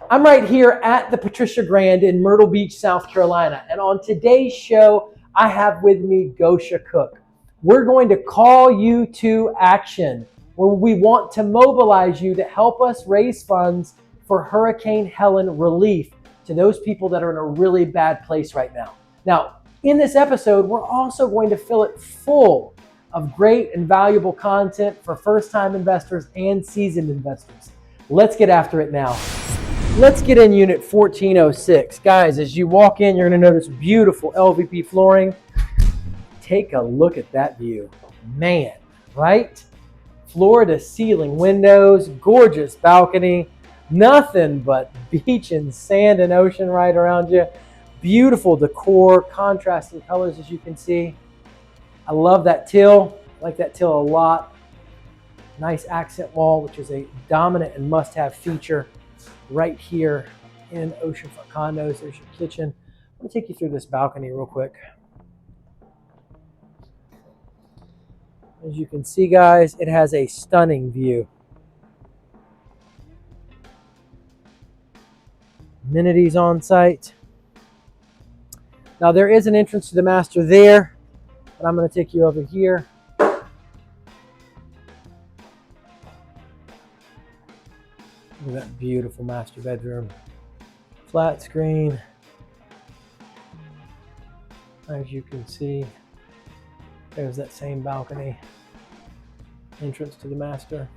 I'm right here at the Patricia Grand in Myrtle Beach, South Carolina. And on today's show, I have with me Gosha Cook. We're going to call you to action where we want to mobilize you to help us raise funds for Hurricane Helene relief to those people that are in a really bad place right now. Now, in this episode, we're also going to fill it full of great and valuable content for first-time investors and seasoned investors. Let's get after it now. Let's get in unit 1406. Guys, as you walk in, you're going to notice beautiful LVP flooring. Take a look at that view. Man, right? Floor to ceiling windows, gorgeous balcony, nothing but beach and sand and ocean right around you. Beautiful decor, contrasting colors as you can see. I love that till. I like that till a lot. Nice accent wall, which is a dominant and must-have feature right here in oceanfront condos. There's your kitchen. Let me take you through this balcony real quick. As you can see, guys, it has a stunning view. Amenities on site. Now there is an entrance to the master there, but I'm going to take you over here. Look at that beautiful master bedroom. Flat screen. As you can see, there's that same balcony. Entrance to the master.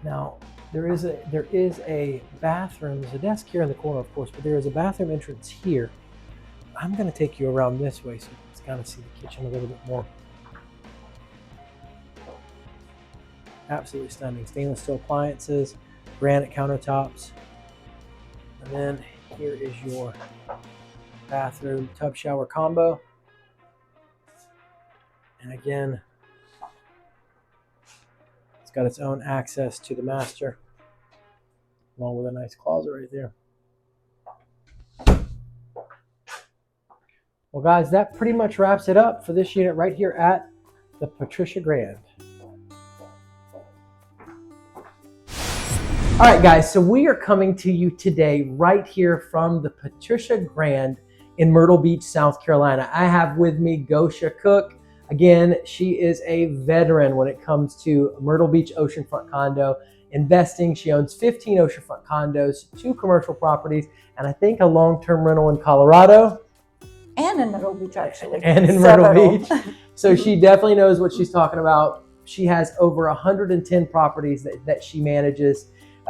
Now, there is a bathroom. There's a desk here in the corner, of course, but there is a bathroom entrance here. I'm going to take you around this way so you can kind of see the kitchen a little bit more. Absolutely stunning. Stainless steel appliances, granite countertops. And then here is your bathroom tub shower combo. And again, it's got its own access to the master, along with a nice closet right there. Well, guys, that pretty much wraps it up for this unit right here at the Patricia Grand. All right, guys, so we are coming to you today right here from the Patricia Grand in Myrtle Beach, South Carolina. I have with me Gosha Cook. Again, she is a veteran when it comes to Myrtle Beach oceanfront condo investing. She owns 15 oceanfront condos, 2 commercial properties, and I think a long-term rental in Colorado. And in Myrtle Beach, actually. And in Myrtle Beach. So she definitely knows what she's talking about. She has over 110 properties that she manages.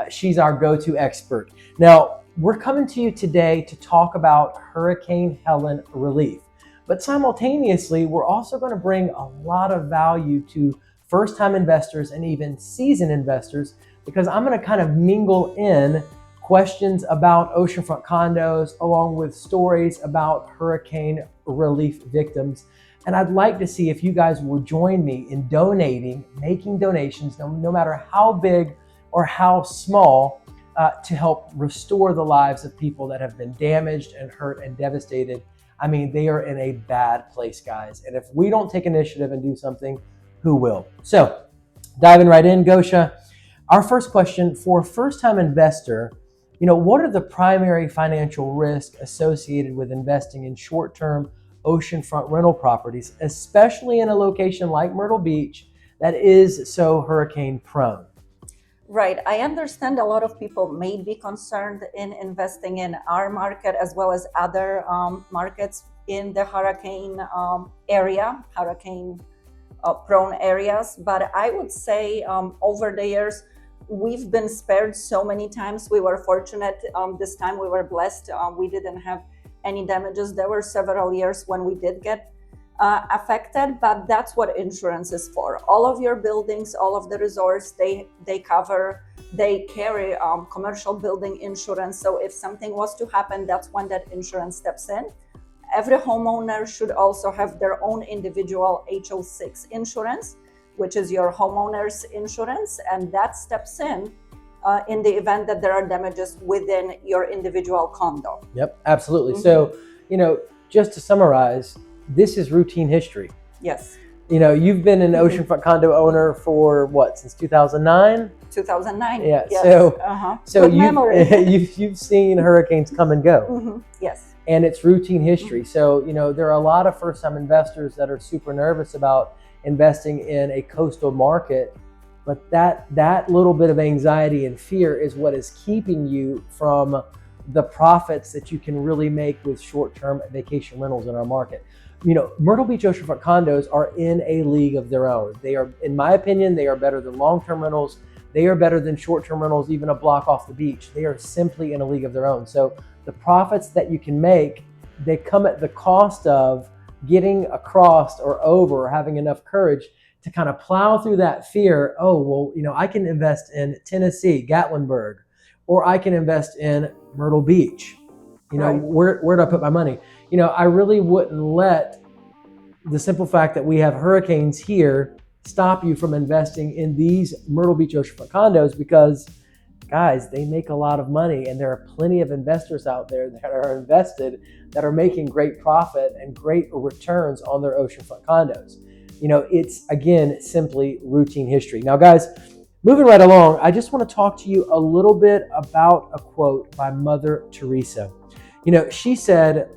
She's our go-to expert. Now, we're coming to you today to talk about Hurricane Helene relief. But simultaneously, we're also going to bring a lot of value to first-time investors and even seasoned investors, because I'm going to kind of mingle in questions about oceanfront condos along with stories about hurricane relief victims. And I'd like to see if you guys will join me in donating, making donations, no matter how big or how small, to help restore the lives of people that have been damaged and hurt and devastated. I mean, they are in a bad place, guys. And if we don't take initiative and do something, who will? So, diving right in, Gosha, our first question for a first-time investor, what are the primary financial risks associated with investing in short-term oceanfront rental properties, especially in a location like Myrtle Beach that is so hurricane prone? Right. I understand a lot of people may be concerned in investing in our market as well as other markets in the hurricane area, hurricane prone areas. But I would say over the years, we've been spared so many times. We were fortunate. This time we were blessed. We didn't have any damages. There were several years when we did get affected, but that's what insurance is for. All of your buildings, all of the resorts, they carry commercial building insurance. So if something was to happen, that's when that insurance steps in. Every homeowner should also have their own individual HO6 insurance, which is your homeowner's insurance, and that steps in the event that there are damages within your individual condo. Yep, absolutely. So, just to summarize, this is routine history. Yes. You know, you've been an oceanfront condo owner for what, since 2009? 2009. Yeah. Yes. So Good memory. you've seen hurricanes come and go. Yes. And it's routine history. So, you know, there are a lot of first-time investors that are super nervous about investing in a coastal market, but that little bit of anxiety and fear is what is keeping you from the profits that you can really make with short-term vacation rentals in our market. You know, Myrtle Beach oceanfront condos are in a league of their own. They are, in my opinion, they are better than long-term rentals. They are better than short-term rentals, even a block off the beach. They are simply in a league of their own. So the profits that you can make, they come at the cost of getting across or over, or having enough courage to kind of plow through that fear. Oh, well, you know, I can invest in Tennessee, Gatlinburg, or I can invest in Myrtle Beach. You know, where do I put my money? You know, I really wouldn't let the simple fact that we have hurricanes here stop you from investing in these Myrtle Beach oceanfront condos, because guys, they make a lot of money, and there are plenty of investors out there that are invested that are making great profit and great returns on their oceanfront condos. You know, it's, again, simply routine history. Now, guys, moving right along, I just want to talk to you a little bit about a quote by Mother Teresa. You know, she said,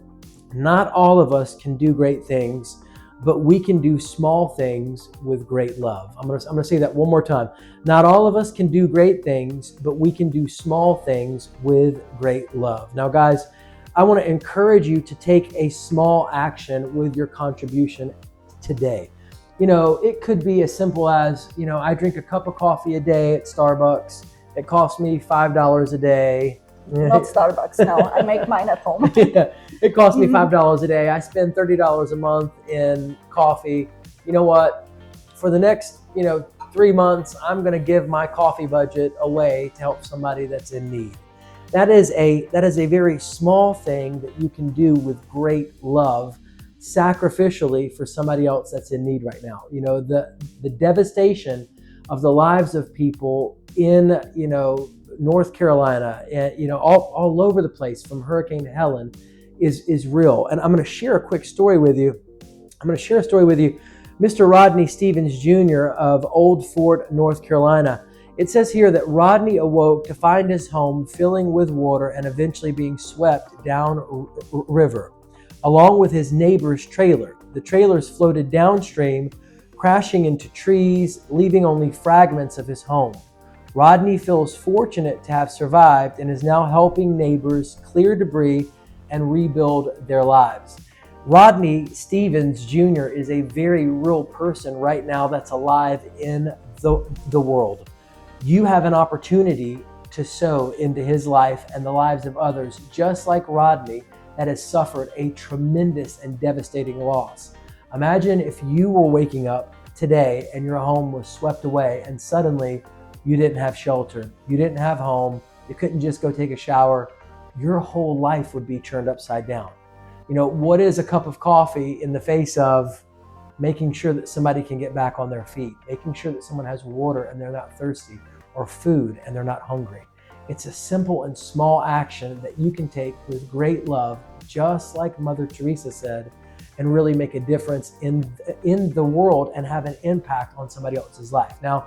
"Not all of us can do great things, but we can do small things with great love." I'm gonna say that one more time. Not all of us can do great things, but we can do small things with great love. Now, guys, I want to encourage you to take a small action with your contribution today. You know, it could be as simple as, you know, I drink a cup of coffee a day at Starbucks. It costs me $5 a day. Not Starbucks, no. I make mine at home. Yeah, it costs me $5 a day. I spend $30 a month in coffee. You know what? For the next, 3 months, I'm going to give my coffee budget away to help somebody that's in need. That is a very small thing that you can do with great love, sacrificially, for somebody else that's in need right now. You know, the devastation of the lives of people in, North Carolina, and all over the place from Hurricane Helene is real. And I'm going to share a quick story with you. Mr. Rodney Stevens Jr. of Old Fort, North Carolina. It says here that Rodney awoke to find his home filling with water and eventually being swept down river, along with his neighbor's trailer. The trailers floated downstream, crashing into trees, leaving only fragments of his home. Rodney feels fortunate to have survived and is now helping neighbors clear debris and rebuild their lives. Rodney Stevens Jr. is a very real person right now that's alive in the world. You have an opportunity to sow into his life and the lives of others, just like Rodney, that has suffered a tremendous and devastating loss. Imagine if you were waking up today and your home was swept away and suddenly you didn't have shelter, you didn't have home, you couldn't just go take a shower. Your whole life would be turned upside down. What is a cup of coffee in the face of making sure that somebody can get back on their feet, making sure that someone has water and they're not thirsty, or food and they're not hungry? It's a simple and small action that you can take with great love, just like Mother Teresa said, and really make a difference in the world and have an impact on somebody else's life. Now,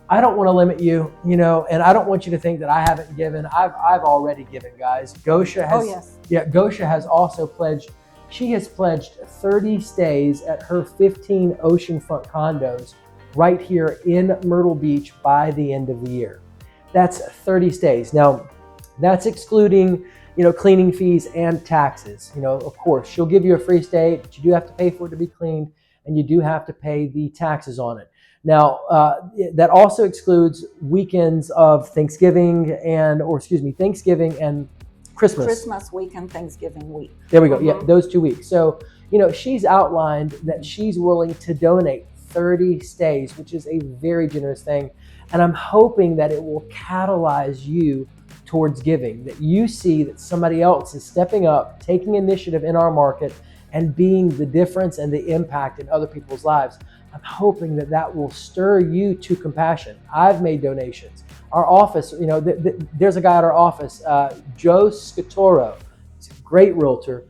I don't want to limit you, and I don't want you to think that I haven't given. I've already given, guys. Gosha has, Gosha has also pledged. She has pledged 30 stays at her 15 oceanfront condos right here in Myrtle Beach by the end of the year. That's 30 stays. Now, that's excluding, cleaning fees and taxes. Of course, she'll give you a free stay, but you do have to pay for it to be cleaned, and you do have to pay the taxes on it. Now, that also excludes weekends of Thanksgiving and Christmas. Christmas week and Thanksgiving week. There we go. Yeah, those 2 weeks. So, she's outlined that she's willing to donate 30 stays, which is a very generous thing. And I'm hoping that it will catalyze you towards giving, that you see that somebody else is stepping up, taking initiative in our market, and being the difference and the impact in other people's lives. I'm hoping that will stir you to compassion. I've made donations. Our office, there's a guy at our office, Joe Scatoro. He's a great realtor.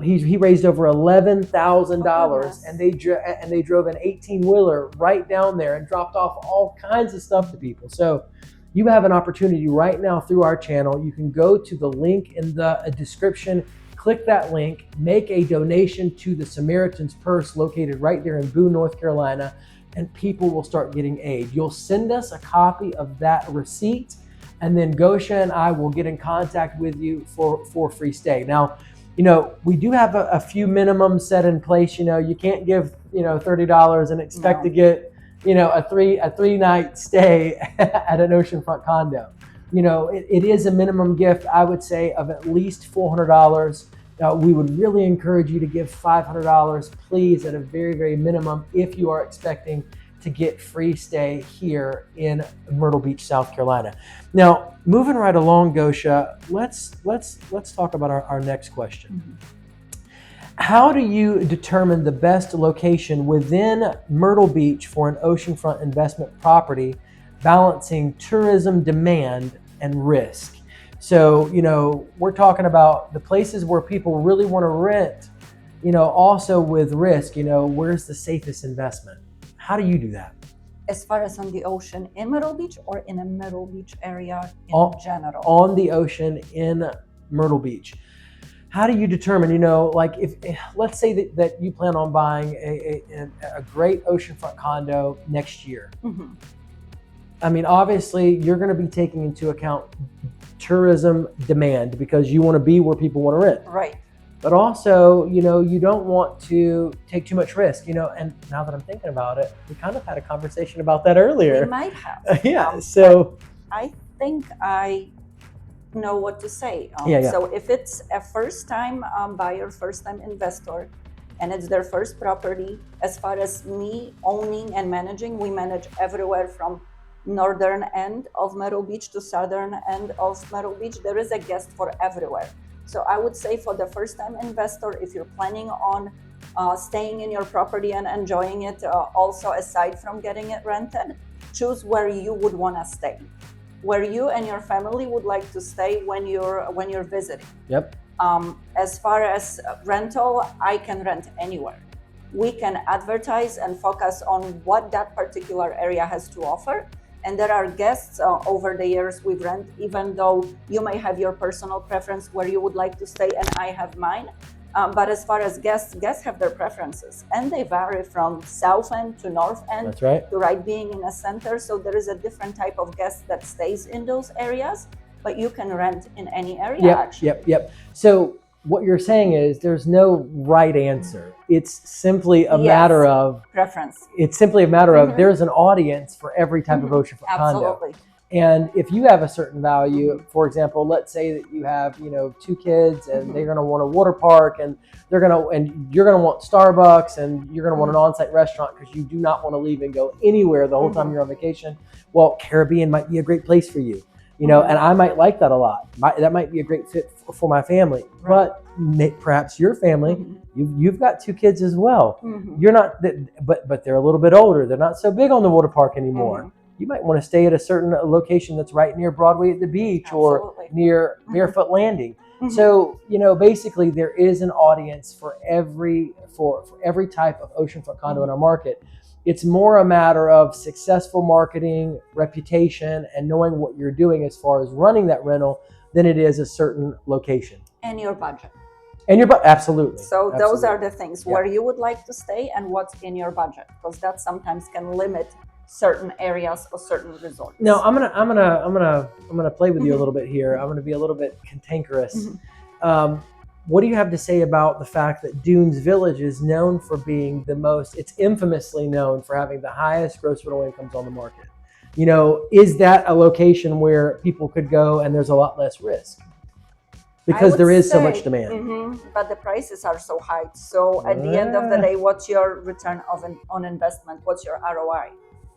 He raised over $11,000, Oh, and they drove an 18-wheeler right down there and dropped off all kinds of stuff to people. So you have an opportunity right now through our channel. You can go to the link in the description, click that link, make a donation to the Samaritan's Purse located right there in Boone, North Carolina, and people will start getting aid. You'll send us a copy of that receipt, and then Gosha and I will get in contact with you for free stay. Now, we do have a few minimums set in place. You can't give, $30 and expect to get, a three night stay at an oceanfront condo. It is a minimum gift, I would say, of at least $400. We would really encourage you to give $500, please, at a very, very minimum, if you are expecting to get free stay here in Myrtle Beach, South Carolina. Now, moving right along, Gosha, let's talk about our next question. Mm-hmm. How do you determine the best location within Myrtle Beach for an oceanfront investment property, balancing tourism demand and risk? So, we're talking about the places where people really want to rent, also with risk, where's the safest investment? How do you do that? As far as on the ocean in Myrtle Beach or in a Myrtle Beach area general? On the ocean in Myrtle Beach. How do you determine, if let's say that you plan on buying a great oceanfront condo next year. Mm-hmm. I mean, obviously, you're going to be taking into account tourism demand because you want to be where people want to rent. Right. But also, you don't want to take too much risk, and now that I'm thinking about it, we kind of had a conversation about that earlier. We might have. Yeah. So I think I know what to say. Yeah. So if it's a first-time buyer, first-time investor, and it's their first property, as far as me owning and managing, we manage everywhere from northern end of Myrtle Beach to southern end of Myrtle Beach. There is a guest for everywhere. So I would say for the first-time investor, if you're planning on staying in your property and enjoying it, also aside from getting it rented, choose where you would want to stay, where you and your family would like to stay when you're visiting. Yep. As far as rental, I can rent anywhere. We can advertise and focus on what that particular area has to offer. And there are guests over the years we've rented, even though you may have your personal preference where you would like to stay and I have mine. But as far as guests have their preferences, and they vary from south end to north end. That's right. To right being in a center. So there is a different type of guest that stays in those areas, but you can rent in any area. Actually. Yep. So what you're saying is there's no right answer. It's simply a matter of preference. It's simply a matter of there's an audience for every type of oceanfront condo. Absolutely. And if you have a certain value, for example, let's say that you have, 2 kids and they're going to want a water park and you're going to want Starbucks and you're going to want an on-site restaurant because you do not want to leave and go anywhere the whole time you're on vacation. Well, Caribbean might be a great place for you. And I might like that a lot. That might be a great fit for my family. Right. But perhaps your family, you've got 2 kids as well. You're not, but they're a little bit older. They're not so big on the water park anymore. You might want to stay at a certain location that's right near Broadway at the beach. Absolutely. Or near Barefoot Landing. So, basically there is an audience for every type of oceanfront condo in our market. It's more a matter of successful marketing, reputation, and knowing what you're doing as far as running that rental than it is a certain location. And your budget. Absolutely. So those are the things where you would like to stay and what's in your budget, because that sometimes can limit certain areas or certain resorts. No, I'm gonna play with you a little bit here. I'm gonna be a little bit cantankerous. What do you have to say about the fact that Dunes Village is known for being it's infamously known for having the highest gross rental incomes on the market? Is that a location where people could go and there's a lot less risk? Because there is so much demand. But the prices are so high. So at the end of the day, what's your return on investment? What's your ROI?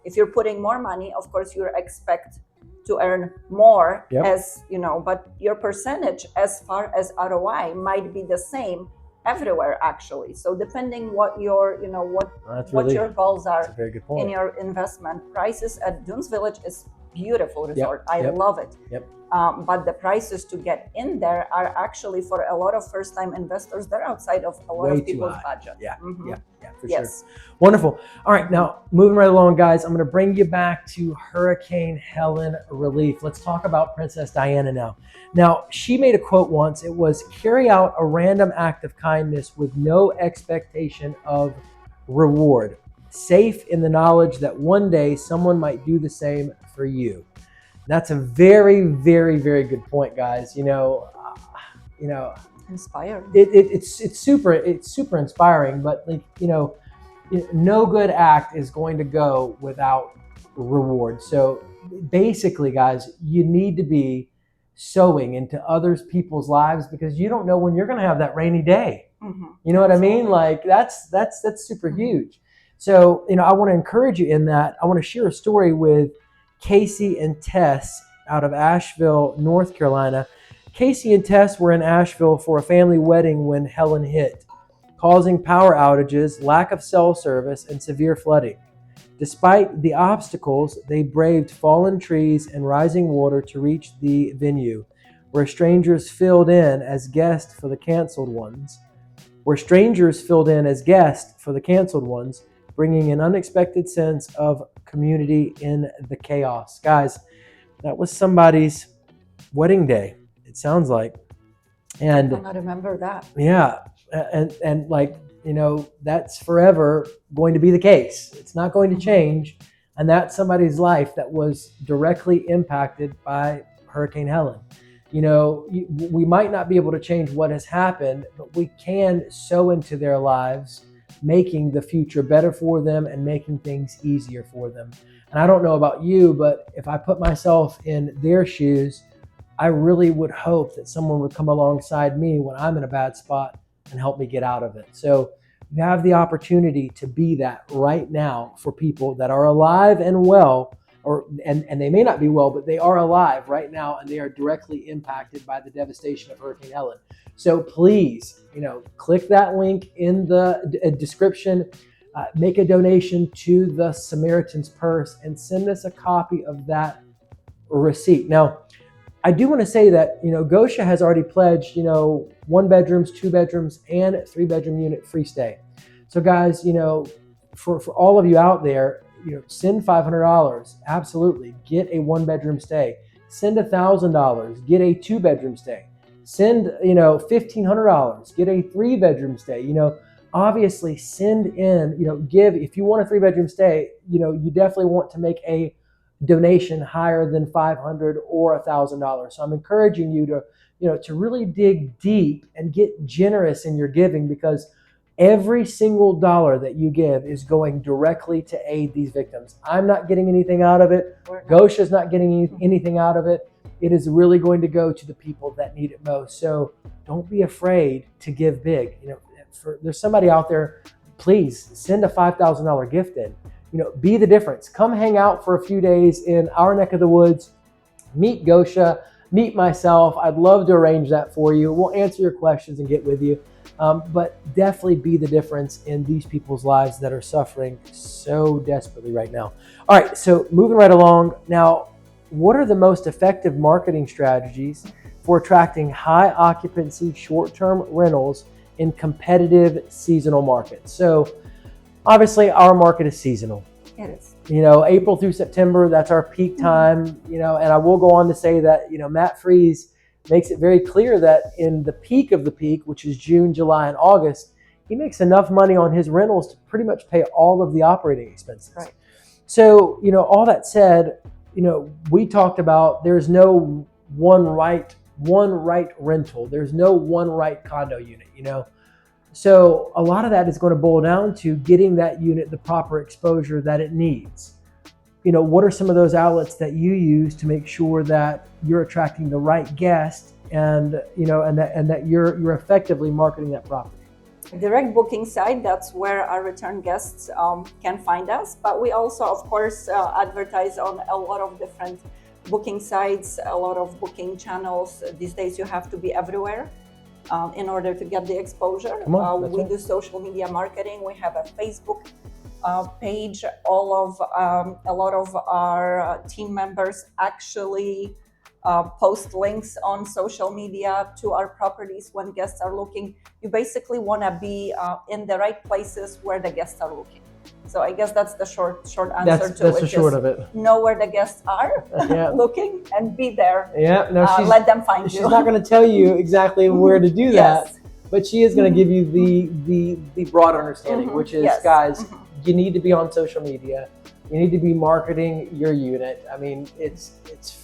If you're putting more money, of course, you expect to earn more, but your percentage as far as ROI might be the same everywhere, actually. So depending what your, what your goals are very good point. In your investment, prices at Dunes Village is beautiful resort. I Yep. love it. Yep. But the prices to get in there are actually, for a lot of first-time investors, they're outside of a lot Way of too people's high. budget. Yeah, for Yes. sure. Wonderful. All right, now moving right along, guys, I'm going to bring you back to Hurricane Helene relief. Let's talk about Princess Diana now. Now, she made a quote once. It was, "Carry out a random act of kindness with no expectation of reward, safe in the knowledge that one day someone might do the same for you." That's a very, very, very good point, guys. Inspired. It's super inspiring, but no good act is going to go without reward. So basically, guys, you need to be sowing into others people's lives, because you don't know when you're going to have that rainy day. You know what I mean? Like that's super huge. So I want to encourage you in that. I want to share a story with Casey and Tess out of Asheville, North Carolina. Casey and Tess were in Asheville for a family wedding when Helene hit, causing power outages, lack of cell service, and severe flooding. Despite the obstacles, they braved fallen trees and rising water to reach the venue, where strangers filled in as guests for the canceled ones. Bringing an unexpected sense of community in the chaos. Guys, that was somebody's wedding day, it sounds like. And I remember that. Yeah. And that's forever going to be the case. It's not going to change. And that's somebody's life that was directly impacted by Hurricane Helene. We might not be able to change what has happened, but we can sow into their lives, making the future better for them and making things easier for them. And I don't know about you, but if I put myself in their shoes, I really would hope that someone would come alongside me when I'm in a bad spot and help me get out of it. So you have the opportunity to be that right now for people that are alive and well, and they may not be well, but they are alive right now, and they are directly impacted by the devastation of Hurricane Helene. So please, click that link in the description, make a donation to the Samaritan's Purse, and send us a copy of that receipt. Now, I do want to say that, Gosha has already pledged, 1 bedrooms, 2 bedrooms, and 3-bedroom unit free stay. So guys, for all of you out there, send $500. Absolutely. Get a 1-bedroom stay. Send $1,000. Get a 2-bedroom stay. Send, $1,500. Get a 3-bedroom stay. Obviously send in, give, if you want a 3-bedroom stay, you definitely want to make a donation higher than $500 or $1,000. So I'm encouraging you to really dig deep and get generous in your giving, because every single dollar that you give is going directly to aid these victims. I'm not getting anything out of it. Gosha's not getting anything out of it. It is really going to go to the people that need it most. So don't be afraid to give big. There's somebody out there, please send a $5,000 gift in. Be the difference. Come hang out for a few days in our neck of the woods. Meet Gosha, meet myself. I'd love to arrange that for you. We'll answer your questions and get with you. But definitely be the difference in these people's lives that are suffering so desperately right now. All right, so moving right along. Now, what are the most effective marketing strategies for attracting high occupancy short-term rentals in competitive seasonal markets? So obviously our market is seasonal. It is. April through September, that's our peak time, and I will go on to say that, Matt Freeze makes it very clear that in the peak of the peak, which is June, July, and August, he makes enough money on his rentals to pretty much pay all of the operating expenses. Right. So, all that said, we talked about there's no one right rental. There's no one right condo unit, So a lot of that is going to boil down to getting that unit the proper exposure that it needs. What are some of those outlets that you use to make sure that you're attracting the right guest and that you're effectively marketing that property? Direct booking site, that's where our return guests can find us. But we also, of course, advertise on a lot of different booking sites, a lot of booking channels. These days you have to be everywhere in order to get the exposure. We do social media marketing. We have a Facebook page. A lot of our team members actually post links on social media to our properties when guests are looking. You basically want to be in the right places where the guests are looking. So I guess that's the short answer That's to it. the short of it. Know where the guests are looking and be there. Yeah, no, let them find you. She's not going to tell you exactly where to do that, but she is going to give you the broad understanding, which is, guys, you need to be on social media. You need to be marketing your unit. I mean, it's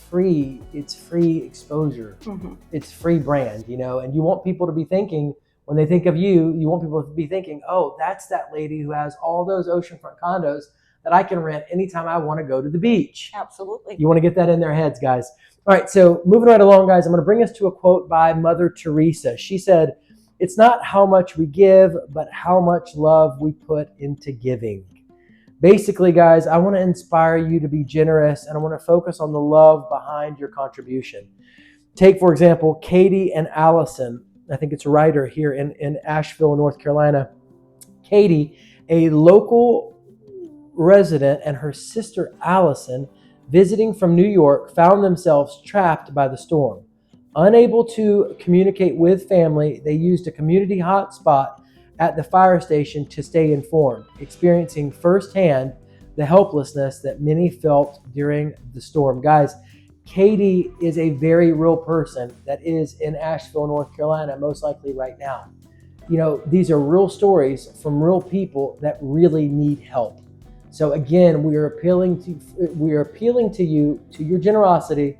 free. It's free exposure. It's free brand, you know, and you want people to be thinking, when they think of you, you want people to be thinking, oh, that's that lady who has all those oceanfront condos that I can rent anytime I want to go to the beach. Absolutely. You want to get that in their heads, guys. All right, so moving right along, guys, I'm going to bring us to a quote by Mother Teresa. She said, "It's not how much we give, but how much love we put into giving." Basically, guys, I want to inspire you to be generous, and I want to focus on the love behind your contribution. Take, for example, Katie and Allison. I think it's a writer here in Asheville, North Carolina. Katie, a local resident, and her sister Allison, visiting from New York, found themselves trapped by the storm. Unable to communicate with family, they used a community hotspot at the fire station to stay informed, experiencing firsthand the helplessness that many felt during the storm. Guys, Katie is a very real person that is in Asheville, North Carolina, most likely right now. You know, these are real stories from real people that really need help. So again, we are appealing to you, to your generosity,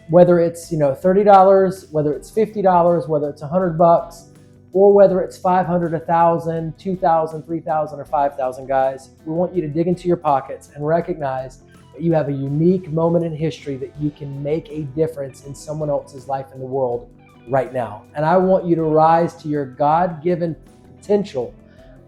whether it's, you know, $30, whether it's $50, whether it's $100, or whether it's 500, 1,000, 2,000, 3,000, or 5,000, guys. We want you to dig into your pockets and recognize that you have a unique moment in history that you can make a difference in someone else's life in the world right now. And I want you to rise to your God-given potential,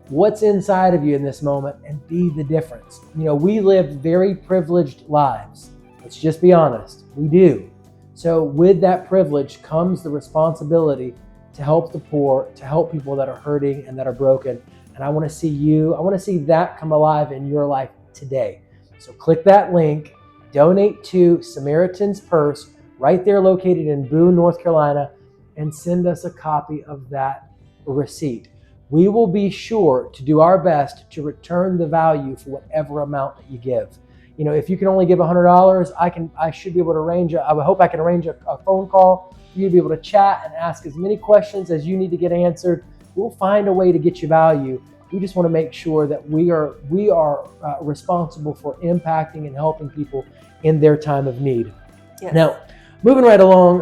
what's inside of you in this moment, and be the difference. You know, we live very privileged lives. Let's just be honest, we do. So with that privilege comes the responsibility to help the poor, to help people that are hurting and that are broken. And I want to see that come alive in your life today. So click that link, donate to Samaritan's Purse, right there located in Boone, North Carolina, and send us a copy of that receipt. We will be sure to do our best to return the value for whatever amount that you give. You know, if you can only give $100, I should be able to I would hope I can arrange a phone call for you to be able to chat and ask as many questions as you need to get answered. We'll find a way to get you value. We just want to make sure that we are responsible for impacting and helping people in their time of need. Yes. Now, moving right along,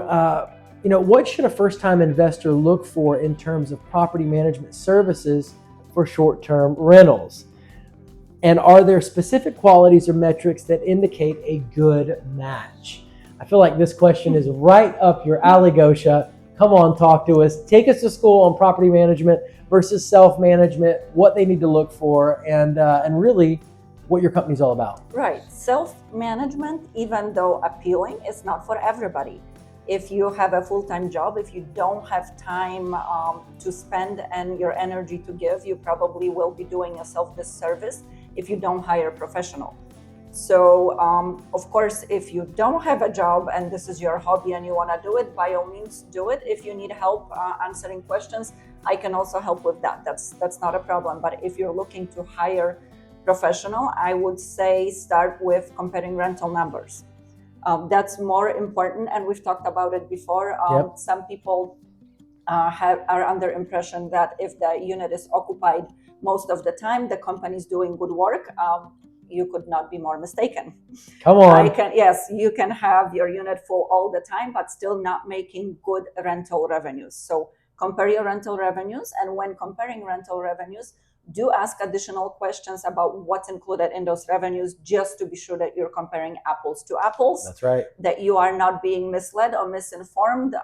you know, what should a first-time investor look for in terms of property management services for short-term rentals? And are there specific qualities or metrics that indicate a good match? I feel like this question is right up your alley, Gosha. Come on, talk to us. Take us to school on property management versus self-management, what they need to look for, and really what your company's all about. Right. Self-management, even though appealing, is not for everybody. If you have a full-time job, if you don't have time to spend and your energy to give, you probably will be doing yourself disservice if you don't hire a professional. So, of course, if you don't have a job and this is your hobby and you want to do it, by all means, do it. If you need help answering questions, I can also help with that. That's not a problem. But if you're looking to hire professional, I would say start with comparing rental numbers. That's more important, and we've talked about it before. Yep. Some people are under impression that if the unit is occupied most of the time, the company is doing good work. You could not be more mistaken. Come on. Yes, you can have your unit full all the time, but still not making good rental revenues. So compare your rental revenues, and when comparing rental revenues, do ask additional questions about what's included in those revenues, just to be sure that you're comparing apples to apples. That's right. That you are not being misled or misinformed,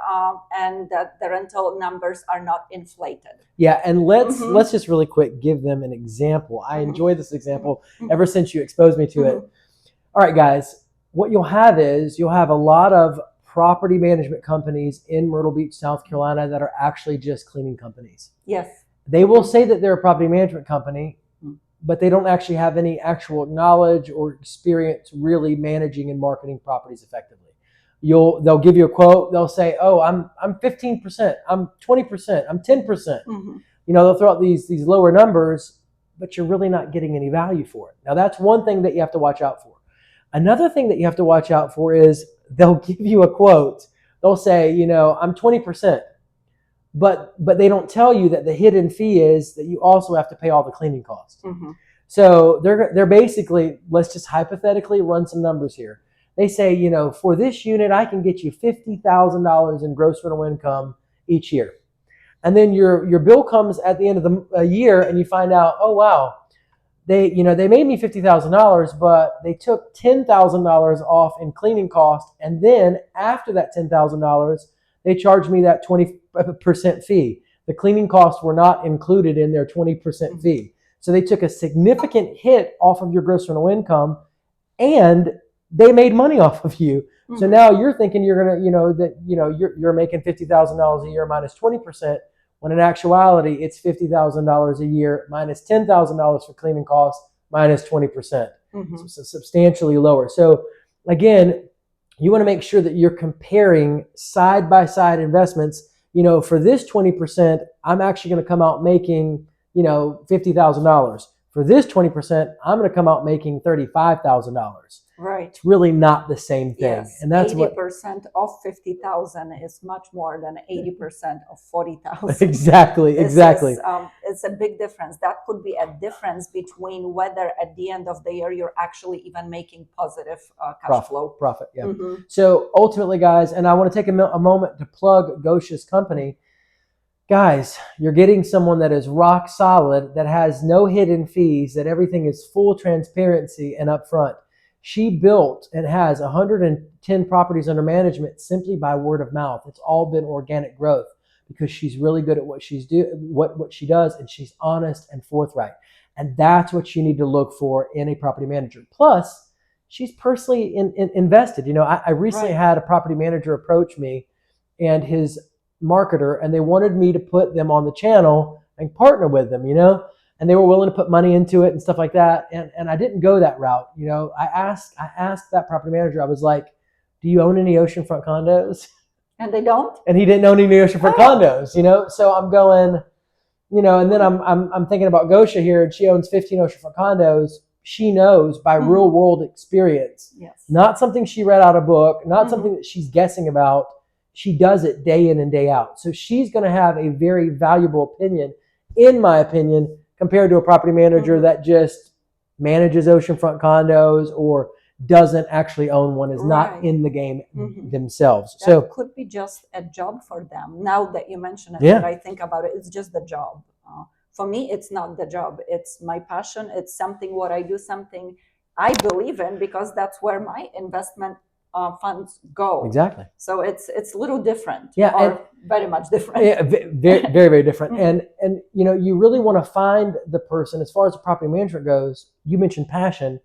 and that the rental numbers are not inflated. Yeah, and let's just really quick give them an example. I enjoy this example ever since you exposed me to it. All right, guys, what you'll have a lot of property management companies in Myrtle Beach, South Carolina, that are actually just cleaning companies. Yes. They will say that they're a property management company, but they don't actually have any actual knowledge or experience really managing and marketing properties effectively. They'll give you a quote. They'll say, "Oh, I'm 15%, I'm 20%, I'm 10%." Mm-hmm. They'll throw out these lower numbers, but you're really not getting any value for it. Now, that's one thing that you have to watch out for. Another thing that you have to watch out for is they'll give you a quote. They'll say, I'm 20%, but they don't tell you that the hidden fee is that you also have to pay all the cleaning costs. Mm-hmm. So they're basically, let's just hypothetically run some numbers here. They say, for this unit, I can get you $50,000 in gross rental income each year. And then your bill comes at the end of the year and you find out, oh, wow, they made me $50,000, but they took $10,000 off in cleaning costs. And then after that $10,000, they charged me that 20% fee. The cleaning costs were not included in their 20% fee. So they took a significant hit off of your gross rental income, and they made money off of you. Mm-hmm. So now you're thinking you're gonna, you're making $50,000 a year minus 20%, when in actuality it's $50,000 a year minus $10,000 for cleaning costs minus 20%. Mm-hmm. So it's substantially lower. So again, you want to make sure that you're comparing side by side investments. For this 20%, I'm actually going to come out making $50,000. For this 20%, I'm going to come out making $35,000. Right. It's really not the same thing. Yes. And that's 80% of 50,000 is much more than 80% of 40,000. Exactly. It's a big difference. That could be a difference between whether at the end of the year you're actually even making positive cash flow. Profit, yeah. Mm-hmm. So ultimately, guys, and I want to take a moment to plug Gosha's company. Guys, you're getting someone that is rock solid, that has no hidden fees, that everything is full transparency and upfront. She built and has 110 properties under management simply by word of mouth. It's all been organic growth because she's really good at what she does, and she's honest and forthright. And that's what you need to look for in a property manager. Plus, she's personally invested. I recently had a property manager approach me and his marketer, and they wanted me to put them on the channel and partner with them, and they were willing to put money into it and stuff like that. And I didn't go that route. I asked that property manager, I was like, do you own any oceanfront condos? And they don't? And he didn't own any oceanfront condos, So I'm going, and then I'm thinking about Gosha here, and she owns 15 oceanfront condos. She knows by real world experience, yes. Not something she read out of a book, not something that she's guessing about. She does it day in and day out. So she's going to have a very valuable opinion, in my opinion, compared to a property manager that just manages oceanfront condos or doesn't actually own one, is not in the game themselves. That could be just a job for them. Now that you mention it, that I think about it, it's just the job. For me, it's not the job. It's my passion. It's something what I do, something I believe in, because that's where my investment funds go. Exactly. So it's a little different. Yeah, or very much different. Yeah, very, very, very different. And you really want to find the person, as far as the property management goes. You mentioned passion.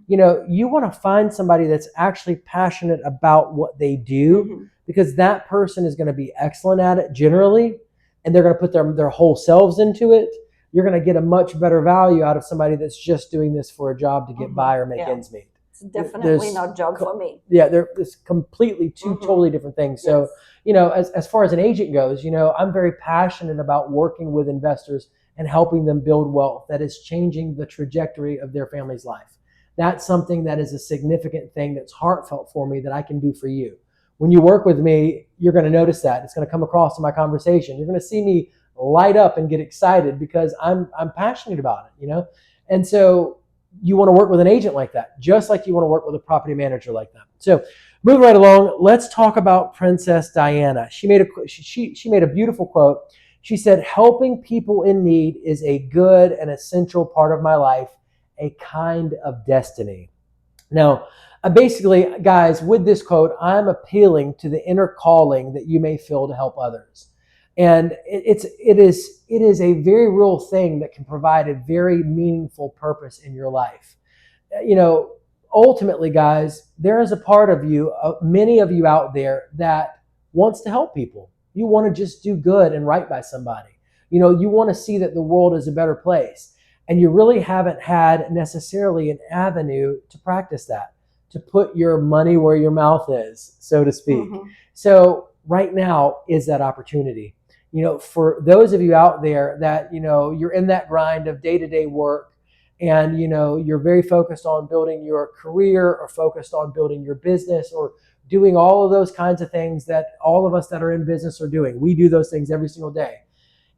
You want to find somebody that's actually passionate about what they do, because that person is going to be excellent at it generally, and they're going to put their whole selves into it. You're going to get a much better value out of somebody that's just doing this for a job to get by or make ends meet. It's definitely not a job for me. Yeah, there's completely two totally different things. So, as far as an agent goes, I'm very passionate about working with investors and helping them build wealth that is changing the trajectory of their family's life. That's something that is a significant thing that's heartfelt for me that I can do for you. When you work with me, you're going to notice that. It's going to come across in my conversation. You're going to see me light up and get excited because I'm passionate about it, And so you want to work with an agent like that, just like you want to work with a property manager like that. So moving right along, let's talk about Princess Diana. She made a beautiful quote. She said, "Helping people in need is a good and essential part of my life, a kind of destiny." Now, basically, guys, with this quote, I'm appealing to the inner calling that you may feel to help others. And it is a very real thing that can provide a very meaningful purpose in your life. Ultimately, guys, there is a part of you, many of you out there, that wants to help people. You want to just do good and right by somebody. You want to see that the world is a better place. and you really haven't had necessarily an avenue to practice that, to put your money where your mouth is, so to speak. So right now is that opportunity. For those of you out there that, you're in that grind of day-to-day work, and you're very focused on building your career, or focused on building your business, or doing all of those kinds of things that all of us that are in business are doing. We do those things every single day.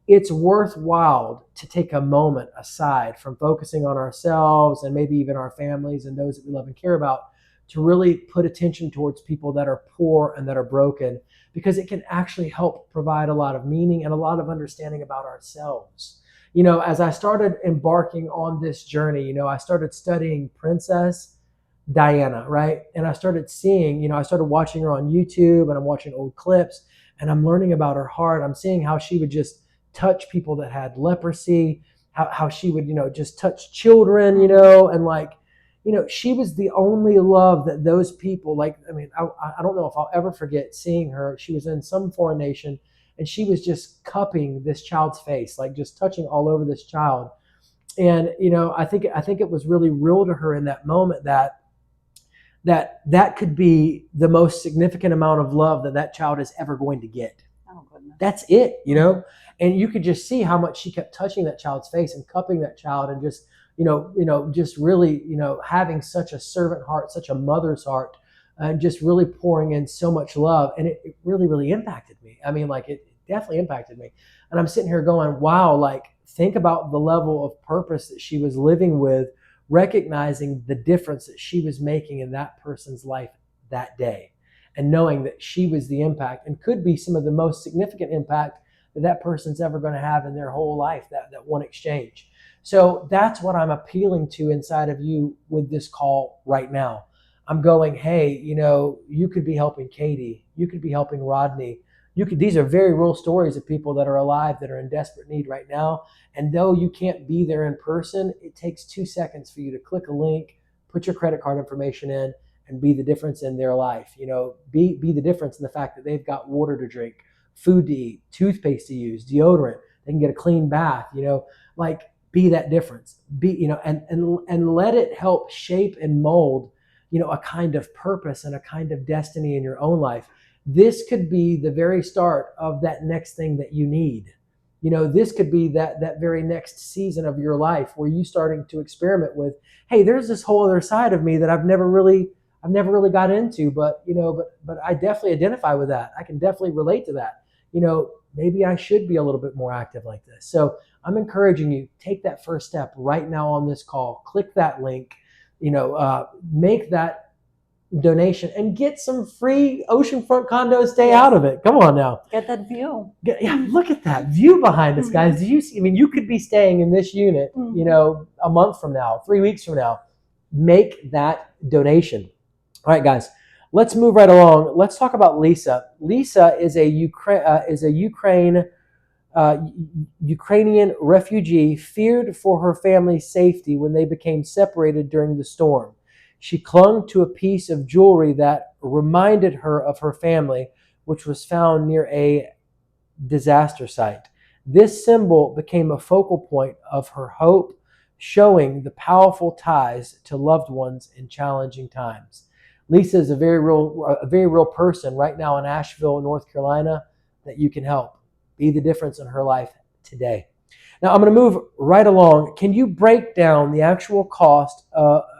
It's worthwhile to take a moment aside from focusing on ourselves and maybe even our families and those that we love and care about, to really put attention towards people that are poor and that are broken, because it can actually help provide a lot of meaning and a lot of understanding about ourselves. As I started embarking on this journey, I started studying Princess Diana, right? And I started seeing, I started watching her on YouTube, and I'm watching old clips, and I'm learning about her heart. I'm seeing how she would just touch people that had leprosy, how she would, just touch children, and she was the only love that those people, I don't know if I'll ever forget seeing her. She was in some foreign nation, and she was just cupping this child's face, like just touching all over this child. And, I think it was really real to her in that moment that could be the most significant amount of love that child is ever going to get. Oh, goodness. That's it, and you could just see how much she kept touching that child's face and cupping that child, and just, just really, having such a servant heart, such a mother's heart, and just really pouring in so much love. And it really, really impacted me. It definitely impacted me. And I'm sitting here going, wow, think about the level of purpose that she was living with, recognizing the difference that she was making in that person's life that day, and knowing that she was the impact, and could be some of the most significant impact that person's ever going to have in their whole life, that one exchange. So that's what I'm appealing to inside of you with this call right now. I'm going, hey, you could be helping Katie, you could be helping Rodney. These are very real stories of people that are alive, that are in desperate need right now. And though you can't be there in person, it takes 2 seconds for you to click a link, put your credit card information in, and be the difference in their life. Be the difference in the fact that they've got water to drink, food to eat, toothpaste to use, deodorant. They can get a clean bath. Be that difference. And let it help shape and mold, a kind of purpose and a kind of destiny in your own life. This could be the very start of that next thing that you need. This could be that very next season of your life where you starting to experiment with, hey, there's this whole other side of me that I've never really got into, but I definitely identify with that. I can definitely relate to that. Maybe I should be a little bit more active like this. So I'm encouraging you, take that first step right now on this call. Click that link, make that donation, and get some free oceanfront condos. Stay out of it. Come on now. Get that view. Look at that view behind us, guys. Do you see? You could be staying in this unit, a month from now, 3 weeks from now. Make that donation. All right, guys, let's move right along. Let's talk about Lisa. Lisa is a Ukrainian refugee, feared for her family's safety when they became separated during the storm. She clung to a piece of jewelry that reminded her of her family, which was found near a disaster site. This symbol became a focal point of her hope, showing the powerful ties to loved ones in challenging times. Lisa is a very real person right now in Asheville, North Carolina, that you can help. Be the difference in her life today. Now, I'm going to move right along. Can you break down the actual cost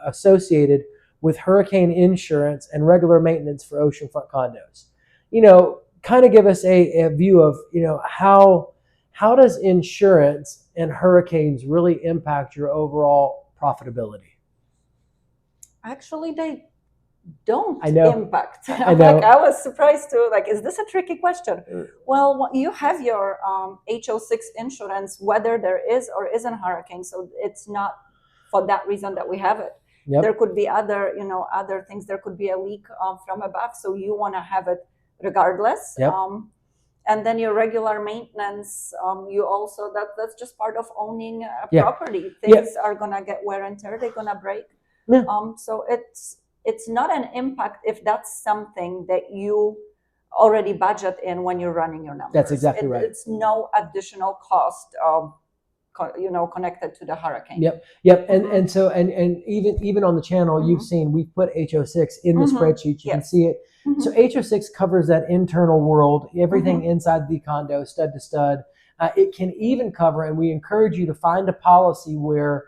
associated with hurricane insurance and regular maintenance for oceanfront condos? Kind of give us a view of, how does insurance and hurricanes really impact your overall profitability? Actually, they don't impact. I know. I was surprised too. Is this a tricky question? Well, you have your HO6 insurance, whether there is or isn't a hurricane. So it's not for that reason that we have it. Yep. There could be other things. There could be a leak from above. So you want to have it regardless. Yep. And then your regular maintenance, you also, that's just part of owning a property. Things are going to get wear and tear. They're going to break. Yeah. So it's not an impact if that's something that you already budget in when you're running your numbers. That's exactly right. It's no additional cost connected to the hurricane. Yep. And even on the channel, you've seen we've put HO6 in the spreadsheet. You can see it. So HO6 covers that internal world, everything inside the condo, stud to stud. It can even cover, and we encourage you to find a policy where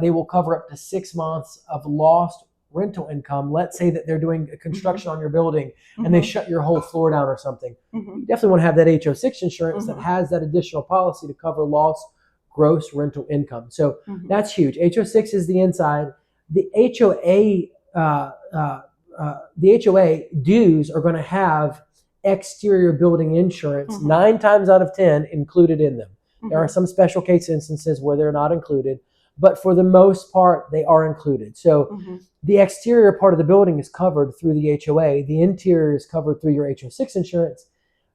they will cover up to 6 months of lost rental income. Let's say that they're doing construction on your building and they shut your whole floor down or something. You definitely want to have that HO6 insurance that has that additional policy to cover lost gross rental income. So that's huge. HO6 is the inside. The HOA dues are going to have exterior building insurance 9 times out of 10 included in them. There are some special case instances where they're not included, but for the most part, they are included. So the exterior part of the building is covered through the HOA. The interior is covered through your HO6 insurance.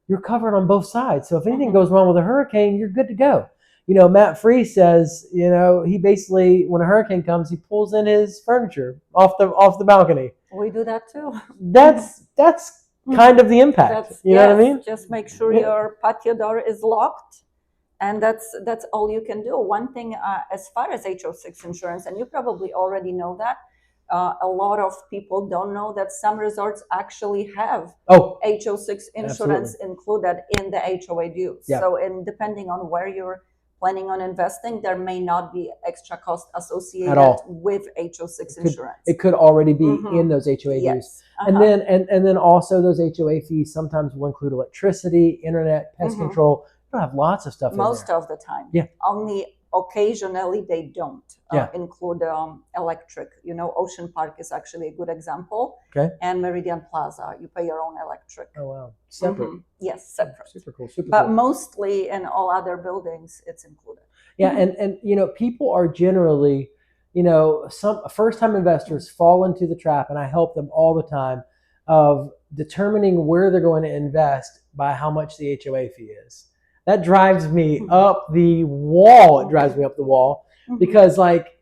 You're covered on both sides. So if anything goes wrong with a hurricane, you're good to go. Matt Free says, he basically, when a hurricane comes, he pulls in his furniture off the balcony. We do that too. That's kind of the impact. You know what I mean? Just make sure your patio door is locked. And that's all you can do. One thing as far as HO6 insurance, and you probably already know that, a lot of people don't know that some resorts actually have HO6 insurance included in the HOA dues. So depending on where you're planning on investing, there may not be extra cost associated with HO6 insurance. It could already be in those HOA dues. And then also those HOA fees sometimes will include electricity, internet, pest control. They'll have lots of stuff most of the time. Only occasionally they don't include electric. Ocean Park is actually a good example. And Meridian Plaza, you pay your own electric. Oh wow, separate. Yes, separate. Super cool. But mostly in all other buildings, it's included. And people are generally, some first-time investors fall into the trap, and I help them all the time, of determining where they're going to invest by how much the HOA fee is. That drives me up the wall. It drives me up the wall because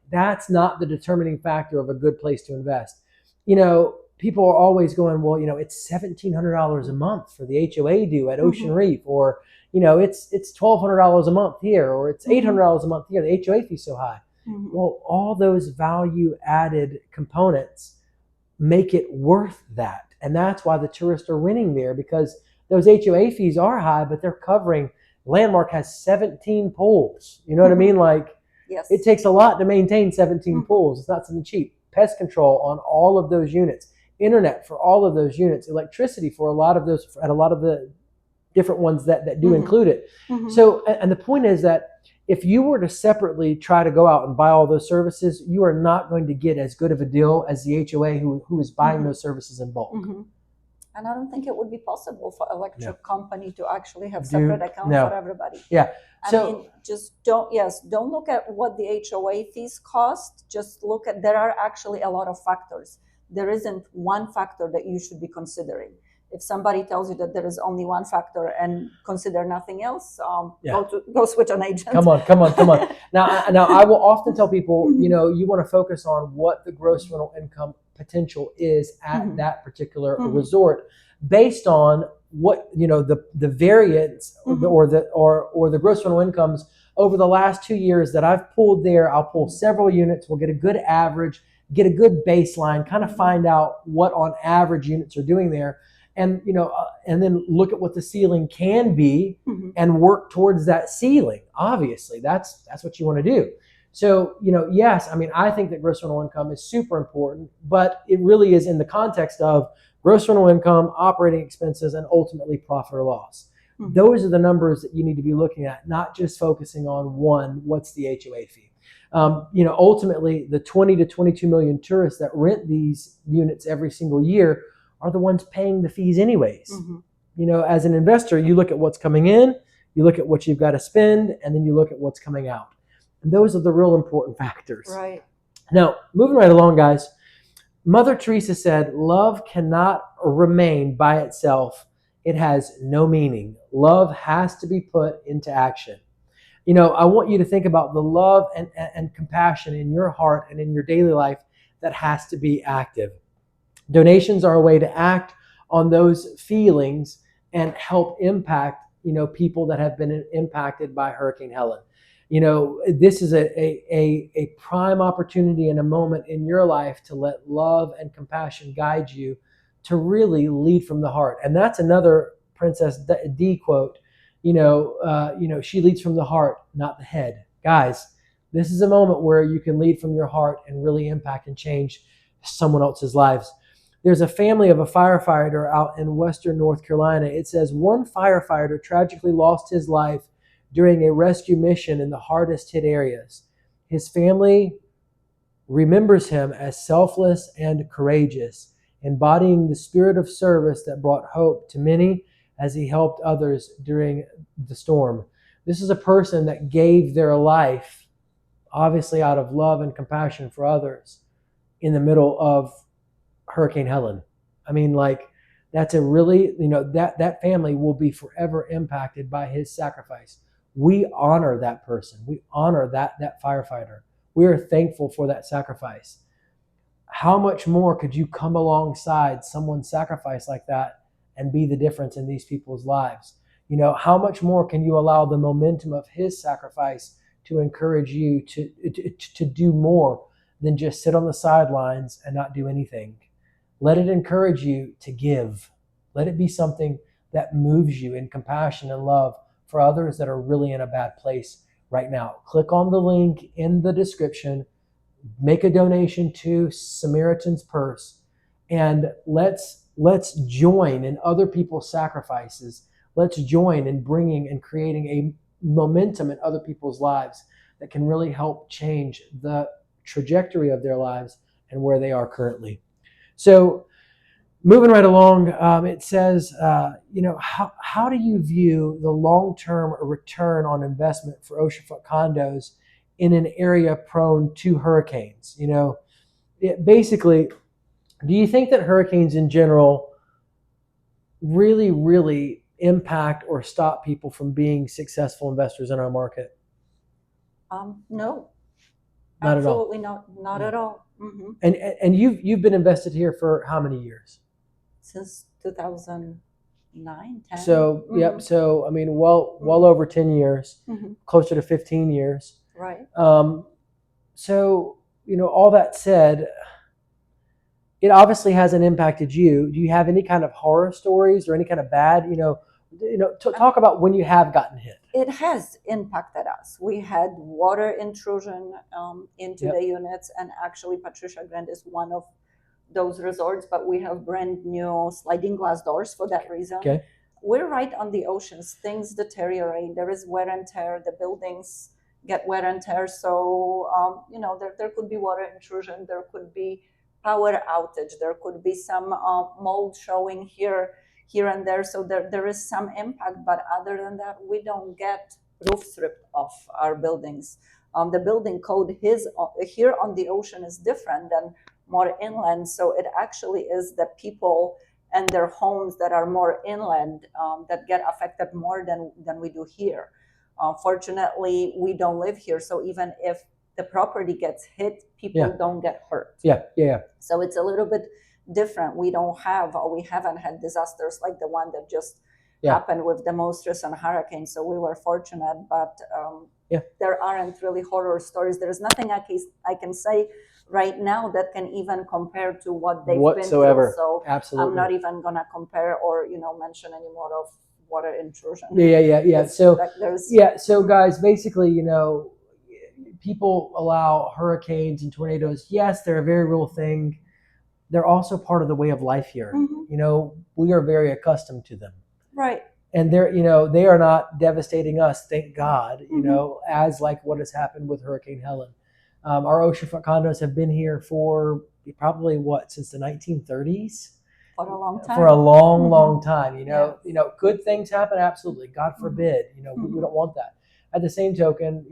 that's not the determining factor of a good place to invest. People are always going, well, it's $1,700 a month for the HOA due at Ocean Reef, or, it's $1,200 a month here, or it's $800 a month here. The HOA fee is so high. Well, all those value added components make it worth that. And that's why the tourists are renting there, because those HOA fees are high, but they're covering. Landmark has 17 pools. You know what I mean? It takes a lot to maintain 17 pools. It's not something cheap. Pest control on all of those units, internet for all of those units, electricity for a lot of those, at a lot of the different ones that do include it. So, and the point is that if you were to separately try to go out and buy all those services, you are not going to get as good of a deal as the HOA who is buying those services in bulk. And I don't think it would be possible for electric company to actually have separate accounts for everybody. Just don't look at what the HOA fees cost. Just look at, there are actually a lot of factors. There isn't one factor that you should be considering. If somebody tells you that there is only one factor and consider nothing else, go switch an agent. Come on. Now I will often tell people, you want to focus on what the gross rental income potential is at that particular resort, based on what the variance or the gross rental incomes over the last 2 years that I've pulled there. I'll pull several units. We'll get a good average, get a good baseline, kind of find out what on average units are doing there, and and then look at what the ceiling can be and work towards that ceiling. Obviously, that's what you want to do. So, yes, I think that gross rental income is super important, but it really is in the context of gross rental income, operating expenses, and ultimately profit or loss. Those are the numbers that you need to be looking at, not just focusing on what's the HOA fee. Ultimately, the 20 to 22 million tourists that rent these units every single year are the ones paying the fees anyways. As an investor, you look at what's coming in, you look at what you've got to spend, and then you look at what's coming out. And those are the real important factors. Right. Now, moving right along, guys, Mother Teresa said, love cannot remain by itself. It has no meaning. Love has to be put into action. I want you to think about the love and compassion in your heart and in your daily life that has to be active. Donations are a way to act on those feelings and help impact, people that have been impacted by Hurricane Helene. You know, this is a prime opportunity and a moment in your life to let love and compassion guide you to really lead from the heart. And that's another Princess D quote. She leads from the heart, not the head. Guys, this is a moment where you can lead from your heart and really impact and change someone else's lives. There's a family of a firefighter out in western North Carolina. It says one firefighter tragically lost his life during a rescue mission in the hardest hit areas. His family remembers him as selfless and courageous, embodying the spirit of service that brought hope to many as he helped others during the storm. This is a person that gave their life, obviously out of love and compassion for others, in the middle of Hurricane Helene. I mean, like, that's a really, that family will be forever impacted by his sacrifice. We honor that person. We honor that firefighter. We are thankful for that sacrifice. How much more could you come alongside someone's sacrifice like that and be the difference in these people's lives? How much more can you allow the momentum of his sacrifice to encourage you to do more than just sit on the sidelines and not do anything? Let it encourage you to give. Let it be something that moves you in compassion and love for others that are really in a bad place right now. Click on the link in the description, make a donation to Samaritan's Purse, and let's join in other people's sacrifices. Let's join in bringing and creating a momentum in other people's lives that can really help change the trajectory of their lives and where they are currently. So moving right along, it says, how do you view the long-term return on investment for oceanfront condos in an area prone to hurricanes? Basically, do you think that hurricanes in general really, really impact or stop people from being successful investors in our market? No, Not absolutely at all. not at all. Mm-hmm. And you've been invested here for how many years? Since 2009, 10. So Mm-hmm. Yep. So I mean, well over 10 years, mm-hmm. closer to 15 years. Right. So all that said, it obviously hasn't impacted you. Do you have any kind of horror stories or any kind of bad? Talk about when you have gotten hit. It has impacted us. We had water intrusion into Yep. the units, and actually Patricia Grand is one of those resorts, but we have brand new sliding glass doors for that reason. Okay. We're right on the oceans. Things deteriorate. There is wear and tear. The buildings get wear and tear. So, there could be water intrusion. There could be power outage. There could be some mold showing here and there. So there is some impact. But other than that, we don't get roofs ripped off our buildings. The building code here on the ocean is different than more inland. So it actually is the people and their homes that are more inland that get affected more than we do here. Fortunately, we don't live here. So even if the property gets hit, people don't get hurt. Yeah. So it's a little bit different. We haven't had disasters like the one that just happened with the most recent hurricane. So we were fortunate, but there aren't really horror stories. There's nothing I can say right now that can even compare to what they've been through. So absolutely, I'm not even gonna compare or mention any more of water intrusion. Yeah. So guys, basically, people allow hurricanes and tornadoes. Yes, they're a very real thing. They're also part of the way of life here. Mm-hmm. We are very accustomed to them. Right. And they are not devastating us, thank God, as like what has happened with Hurricane Helene. Our oceanfront condos have been here for probably since the 1930s? For a long time. For a long time. Good things happen, absolutely. God forbid. We don't want that. At the same token,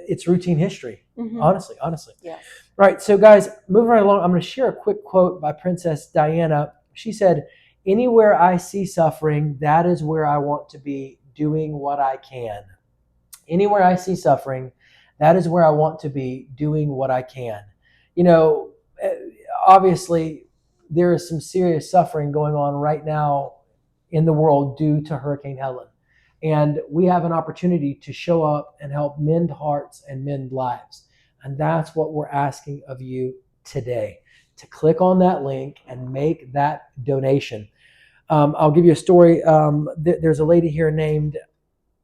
it's routine history. Mm-hmm. Honestly. Yeah. Right. So guys, moving right along, I'm going to share a quick quote by Princess Diana. She said, "Anywhere I see suffering, that is where I want to be, doing what I can." Anywhere I see suffering, that is where I want to be, doing what I can. Obviously, there is some serious suffering going on right now in the world due to Hurricane Helene. And we have an opportunity to show up and help mend hearts and mend lives. And that's what we're asking of you today, to click on that link and make that donation. I'll give you a story. There's a lady here named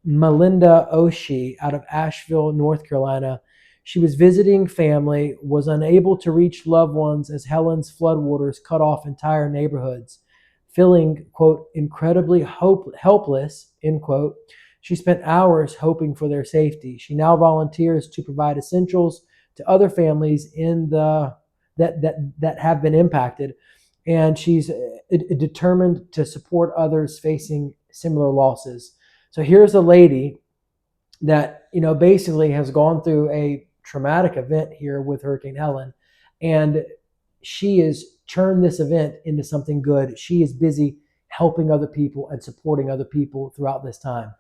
Melinda Oshie out of Asheville, North Carolina. She was visiting family, was unable to reach loved ones as Helene's floodwaters cut off entire neighborhoods. Feeling, quote, incredibly helpless, end quote, she spent hours hoping for their safety. She now volunteers to provide essentials to other families that have been impacted, and she's determined to support others facing similar losses. So here's a lady that, basically has gone through a traumatic event here with Hurricane Helene, and she has turned this event into something good. She is busy helping other people and supporting other people throughout this time.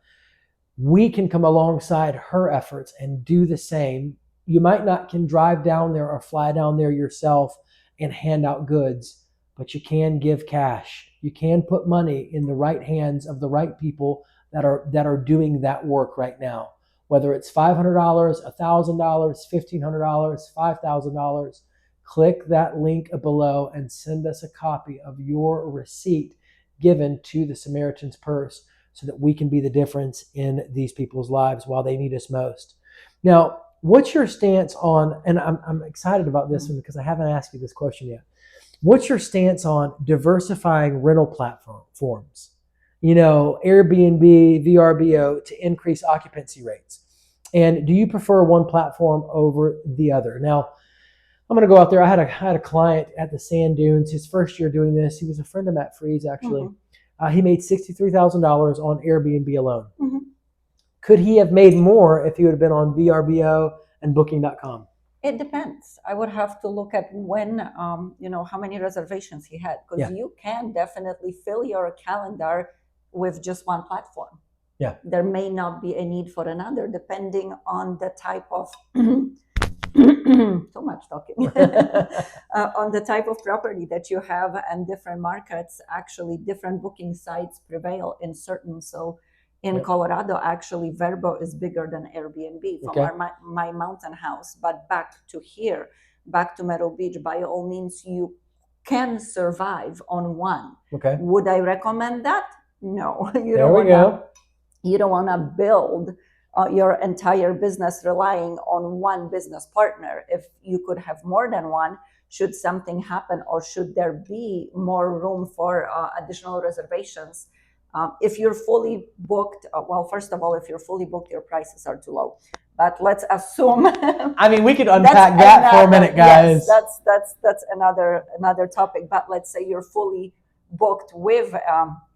We can come alongside her efforts and do the same. You might not can drive down there or fly down there yourself and hand out goods, but you can give cash. You can put money in the right hands of the right people that are doing that work right now. Whether it's $500, $1,000, $1,500, $5,000, click that link below and send us a copy of your receipt given to the Samaritan's Purse so that we can be the difference in these people's lives while they need us most. Now, what's your stance on, and I'm excited about this one because I haven't asked you this question yet. What's your stance on diversifying rental platforms? Airbnb, VRBO, to increase occupancy rates. And do you prefer one platform over the other? Now, I'm going to go out there. I had a client at the Sand Dunes, his first year doing this. He was a friend of Matt Freed's, actually. He made $63,000 on Airbnb alone. Could he have made more if he would have been on VRBO and Booking.com? It depends. I would have to look at when, how many reservations he had, because you can definitely fill your calendar with just one platform. Yeah. There may not be a need for another, depending on the type of too much talking on the type of property that you have, and different markets. Actually, different booking sites prevail in certain. So in Colorado, actually, Vrbo is bigger than Airbnb from my mountain house. But back to Myrtle Beach, by all means, you can survive on one. Okay. Would I recommend that? No. You don't want to build your entire business relying on one business partner. If you could have more than one, should something happen, or should there be more room for additional reservations? If you're fully booked, first of all, if you're fully booked, your prices are too low. But let's assume. I mean, we could unpack that for a minute, guys. Yes, that's another topic. But let's say you're fully booked with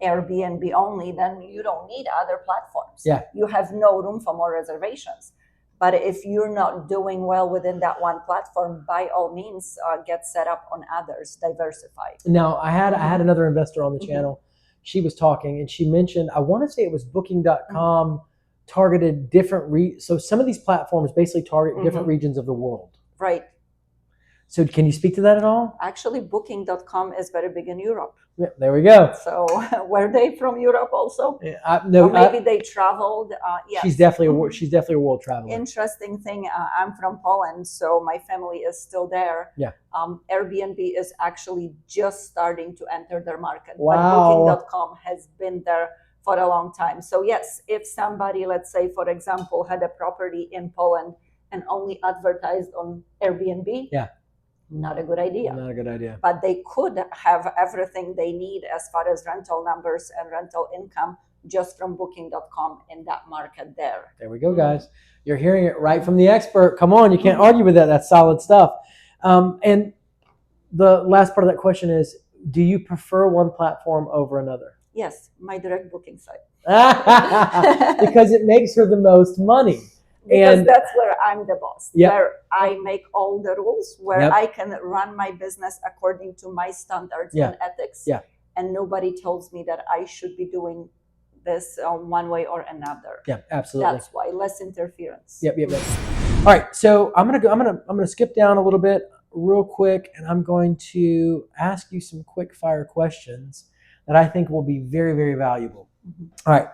Airbnb only, then you don't need other platforms. Yeah. You have no room for more reservations. But if you're not doing well within that one platform, by all means, get set up on others, diversify. Now, I had another investor on the channel. She was talking and she mentioned, I want to say it was Booking.com targeted different, so some of these platforms basically target different regions of the world. Right. So can you speak to that at all? Actually, Booking.com is very big in Europe. Yeah, there we go. So were they from Europe also? No, or maybe they traveled. Yes. She's definitely a world traveler. Interesting thing. I'm from Poland, so my family is still there. Yeah. Airbnb is actually just starting to enter their market. Wow. But Booking.com has been there for a long time. So yes, if somebody, let's say, for example, had a property in Poland and only advertised on Airbnb, not a good idea. Not a good idea. But they could have everything they need as far as rental numbers and rental income just from Booking.com in that market there. There we go, guys. You're hearing it right from the expert. Come on, you can't argue with that. That's solid stuff. And the last part of that question is, do you prefer one platform over another? Yes, my direct booking site. Because it makes her the most money. Because that's where I'm the boss, Yep. where I make all the rules, where I can run my business according to my standards and ethics. Yeah. And nobody tells me that I should be doing this one way or another. Yeah, absolutely. That's why less interference. Yep. All right, so I'm gonna skip down a little bit real quick, and I'm going to ask you some quick fire questions that I think will be very, very valuable. All right.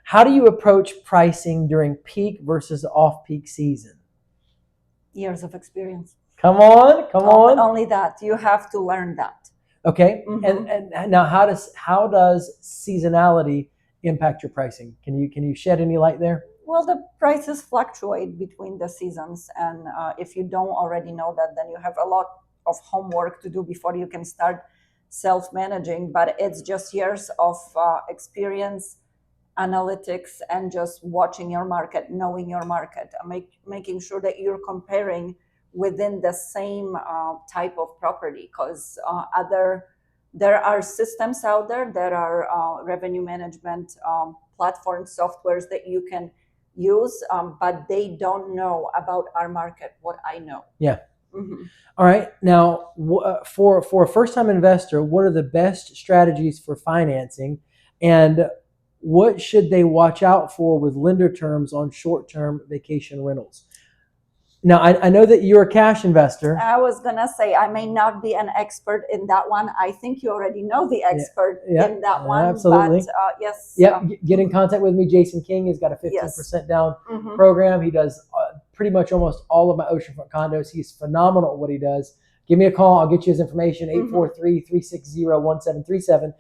How do you approach pricing during peak versus off-peak season? Years of experience. Come on. Only that. You have to learn that. Okay. And now how does seasonality impact your pricing? Can you shed any light there? Well, the prices fluctuate between the seasons, and if you don't already know that, then you have a lot of homework to do before you can start self-managing. But it's just years of experience, analytics, and just watching your market, knowing your market, making sure that you're comparing within the same type of property, because there are systems out there, there are revenue management platforms, softwares that you can use, but they don't know about our market, what I know. Yeah. All right. Now, for a first-time investor, what are the best strategies for financing, and what should they watch out for with lender terms on short-term vacation rentals? Now, I know that you're a cash investor. I was going to say, I may not be an expert in that one. I think you already know the expert in that one. Absolutely. But yes. Yep. Get in contact with me. Jason King has got a 15% down program. He does pretty much almost all of my oceanfront condos. He's phenomenal at what he does. Give me a call. I'll get you his information, 843-360-1737.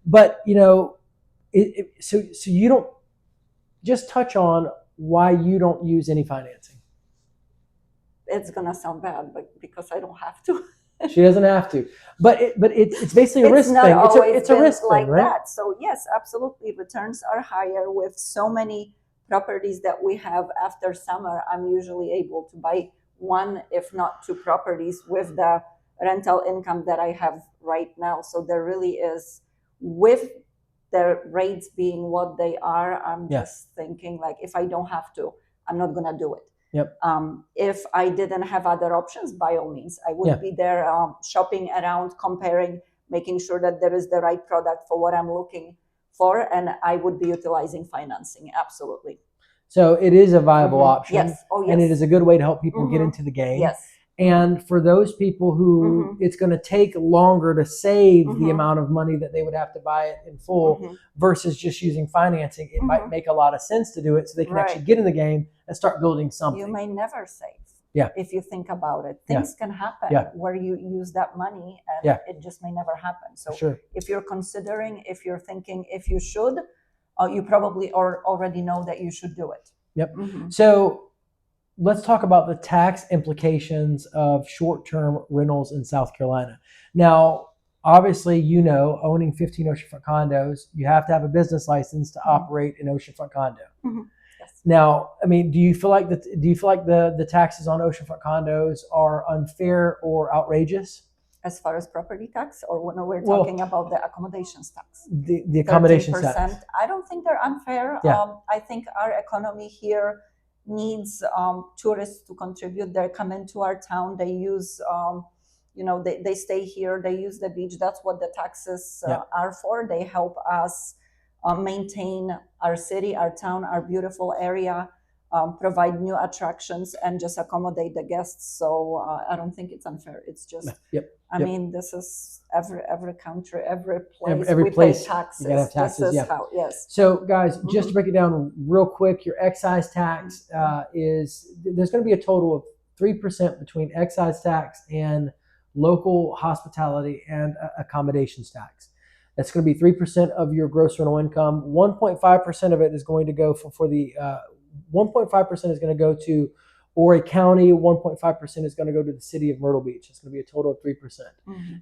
But, so you don't just touch on why you don't use any financing. It's gonna sound bad, but because I don't have to. She doesn't have to, but it's basically a risk thing. It's a risk thing, right? That. So yes, absolutely, returns are higher with so many properties that we have after summer. I'm usually able to buy one, if not two properties with the rental income that I have right now. So there really is, with the rates being what they are, I'm just thinking, like, if I don't have to, I'm not gonna do it. Yep. If I didn't have other options, by all means, I would be there shopping around, comparing, making sure that there is the right product for what I'm looking for, and I would be utilizing financing, absolutely. So it is a viable option. Yes. Oh, yes. And it is a good way to help people get into the game. Yes. And for those people who it's going to take longer to save the amount of money that they would have to buy it in full versus just using financing, it might make a lot of sense to do it so they can actually get in the game and start building something. You may never save. Yeah. If you think about it, things can happen where you use that money and it just may never happen. So if you're considering, if you're thinking, if you should, you probably already know that you should do it. Yep. So let's talk about the tax implications of short-term rentals in South Carolina. Now, obviously, owning 15 oceanfront condos, you have to have a business license to operate an oceanfront condo. Yes. Now, I mean, do you feel like the taxes on oceanfront condos are unfair or outrageous? As far as property tax, or when we're talking about the accommodations tax? The accommodations tax. I don't think they're unfair. I think our economy here needs tourists to contribute. They come into our town, they use they stay here, they use the beach. That's what the taxes are for. They help us maintain our city, our town, our beautiful area, provide new attractions, and just accommodate the guests. So I don't think it's unfair. It's just I mean, this is every country, every place every we place pay taxes. You gotta have taxes. This is how, So guys, just to break it down real quick, your excise tax there's going to be a total of 3% between excise tax and local hospitality and accommodations tax. That's going to be 3% of your gross rental income. 1.5% of it is going to go for the 1.5% is going to go to Horry County. 1.5% is going to go to the city of Myrtle Beach. It's going to be a total of 3%.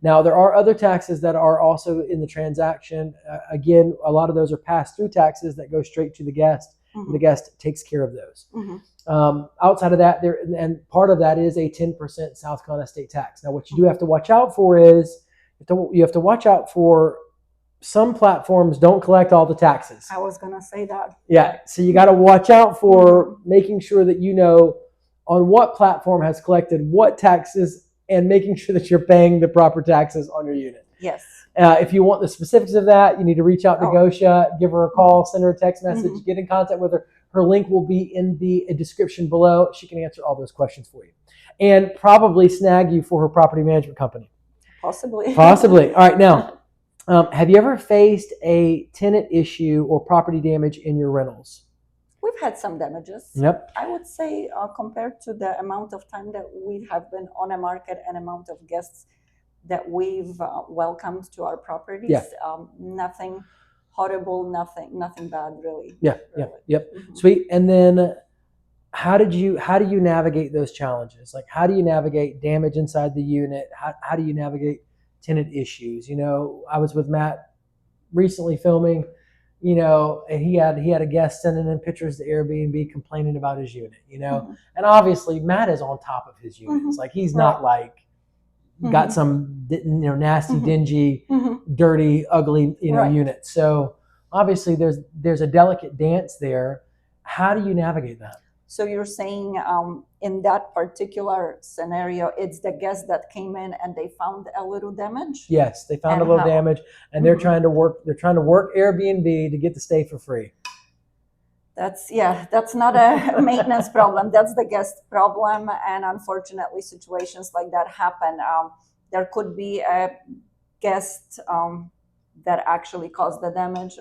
Now, there are other taxes that are also in the transaction. Again, a lot of those are pass-through taxes that go straight to the guest. The guest takes care of those. Outside of that, and part of that is a 10% South Carolina state tax. Now, what you do have to watch out for is you have to watch out for some platforms don't collect all the taxes. I was going to say that. Yeah. So you got to watch out for making sure that you know on what platform has collected what taxes and making sure that you're paying the proper taxes on your unit. Yes. If you want the specifics of that, you need to reach out to Gosha, give her a call, send her a text message, get in contact with her. Her link will be in the description below. She can answer all those questions for you and probably snag you for her property management company. Possibly. All right. Now, Have you ever faced a tenant issue or property damage in your rentals? We've had some damages. Yep. I would say compared to the amount of time that we have been on a market and amount of guests that we've welcomed to our properties, Yeah. Nothing horrible, nothing bad, really. Yeah. Really. Yep. Sweet. And then how do you navigate those challenges? Like, how do you navigate damage inside the unit? How do you navigate tenant issues? I was with Matt recently filming, and he had a guest sending in pictures to Airbnb complaining about his unit, and obviously Matt is on top of his units. Like, he's not like got some nasty, dingy, dirty, ugly unit. So obviously there's a delicate dance there. How do you navigate that? So you're saying in that particular scenario, it's the guests that came in and they found a little damage? Yes, they found a little damage, and they're trying to work Airbnb to get to stay for free. That's not a maintenance problem. That's the guest problem, and unfortunately, situations like that happen. There could be a guest that actually caused the damage.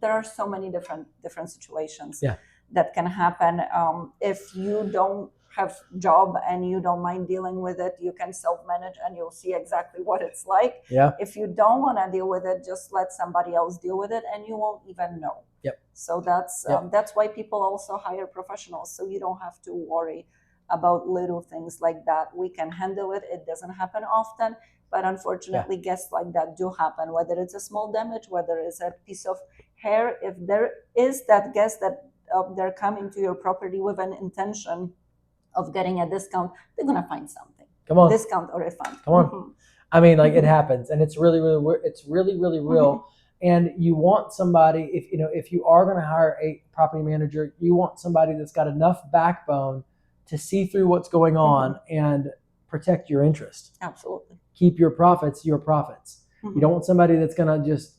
There are so many different situations. That can happen. If you don't have job and you don't mind dealing with it, you can self-manage and you'll see exactly what it's like. If you don't want to deal with it, just let somebody else deal with it and you won't even know. So that's why people also hire professionals, so you don't have to worry about little things like that. We can handle it. It doesn't happen often, but unfortunately guests like that do happen, whether it's a small damage, whether it's a piece of hair. If there is that guest that they're coming to your property with an intention of getting a discount, they're gonna find something. Come on, discount or refund. Come on. I mean, like, it happens, and it's really real. And you want somebody, if you are going to hire a property manager, you want somebody that's got enough backbone to see through what's going on and protect your interest. Absolutely. Keep your profits. You don't want somebody that's going to just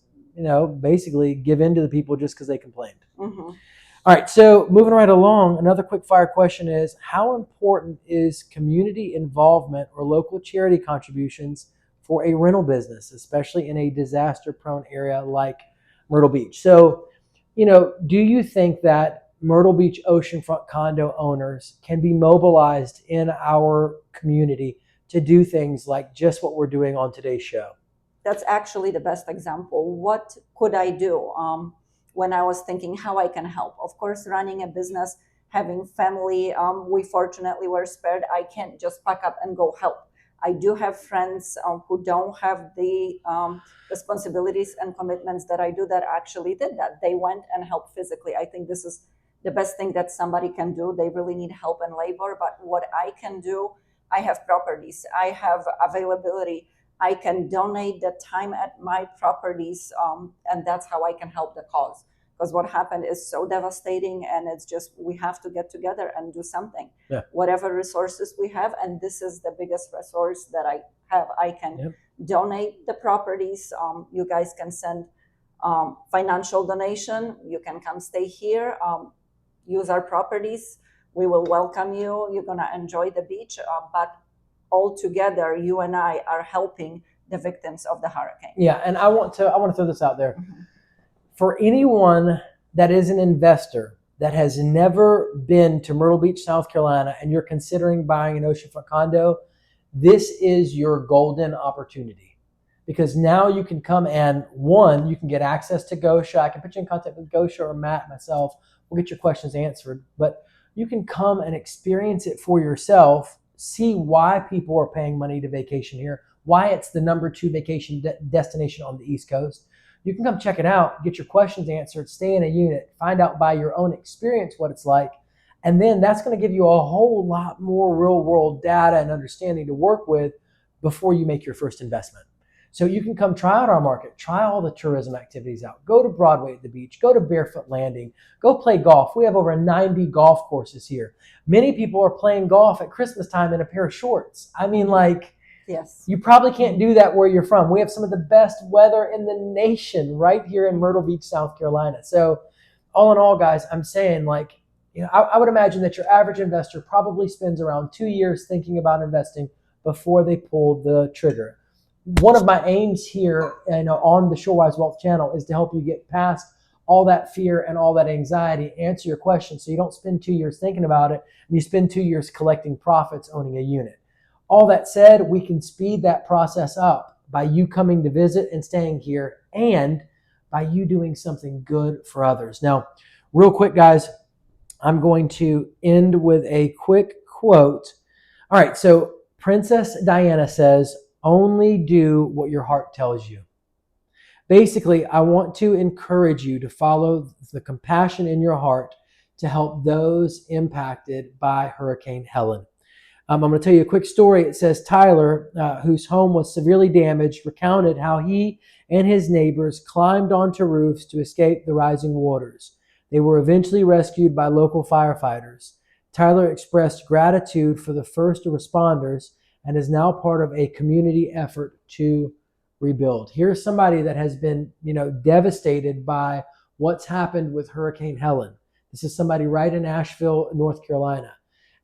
basically give in to the people just because they complained. All right, so moving right along, another quick fire question is, how important is community involvement or local charity contributions for a rental business, especially in a disaster-prone area like Myrtle Beach? So, do you think that Myrtle Beach oceanfront condo owners can be mobilized in our community to do things like just what we're doing on today's show? That's actually the best example. What could I do? When I was thinking how I can help. Of course, running a business, having family, we fortunately were spared. I can't just pack up and go help. I do have friends who don't have the responsibilities and commitments that I do that actually did that. They went and helped physically. I think this is the best thing that somebody can do. They really need help and labor, but what I can do, I have properties, I have availability, I can donate the time at my properties, and that's how I can help the cause. Because what happened is so devastating, and it's just, we have to get together and do something. Whatever resources we have, and this is the biggest resource that I have. I can donate the properties. You guys can send financial donation. You can come stay here, use our properties. We will welcome you. You're gonna enjoy the beach, but all together, you and I are helping the victims of the hurricane. Yeah, and I want to throw this out there. For anyone that is an investor that has never been to Myrtle Beach, South Carolina, and you're considering buying an oceanfront condo, this is your golden opportunity. Because now you can come and, one, you can get access to Gosha. I can put you in contact with Gosha or Matt, myself. We'll get your questions answered. But you can come and experience it for yourself, see why people are paying money to vacation here, why it's the #2 vacation destination on the East Coast. You can come check it out, get your questions answered, stay in a unit, find out by your own experience what it's like. And then that's going to give you a whole lot more real world data and understanding to work with before you make your first investment. So you can come try out our market, try all the tourism activities out, go to Broadway at the beach, go to Barefoot Landing, go play golf. We have over 90 golf courses here. Many people are playing golf at Christmas time in a pair of shorts. I mean, like, yes, you probably can't do that where you're from. We have some of the best weather in the nation right here in Myrtle Beach, South Carolina. So all in all, guys, I'm saying, like, I would imagine that your average investor probably spends around 2 years thinking about investing before they pull the trigger. one of my aims here, on the Shorewise Wealth channel is to help you get past all that fear and all that anxiety, answer your question so you don't spend 2 years thinking about it and you spend 2 years collecting profits owning a unit. All that said, we can speed that process up by you coming to visit and staying here, and by you doing something good for others. Now, real quick, guys, I'm going to end with a quick quote. All right, so Princess Diana says, only do what your heart tells you. Basically, I want to encourage you to follow the compassion in your heart to help those impacted by Hurricane Helene. I'm going to tell you a quick story. It says Tyler, whose home was severely damaged, recounted how he and his neighbors climbed onto roofs to escape the rising waters. They were eventually rescued by local firefighters. Tyler expressed gratitude for the first responders and is now part of a community effort to rebuild. Here's somebody that has been, devastated by what's happened with Hurricane Helene. This is somebody right in Asheville, North Carolina.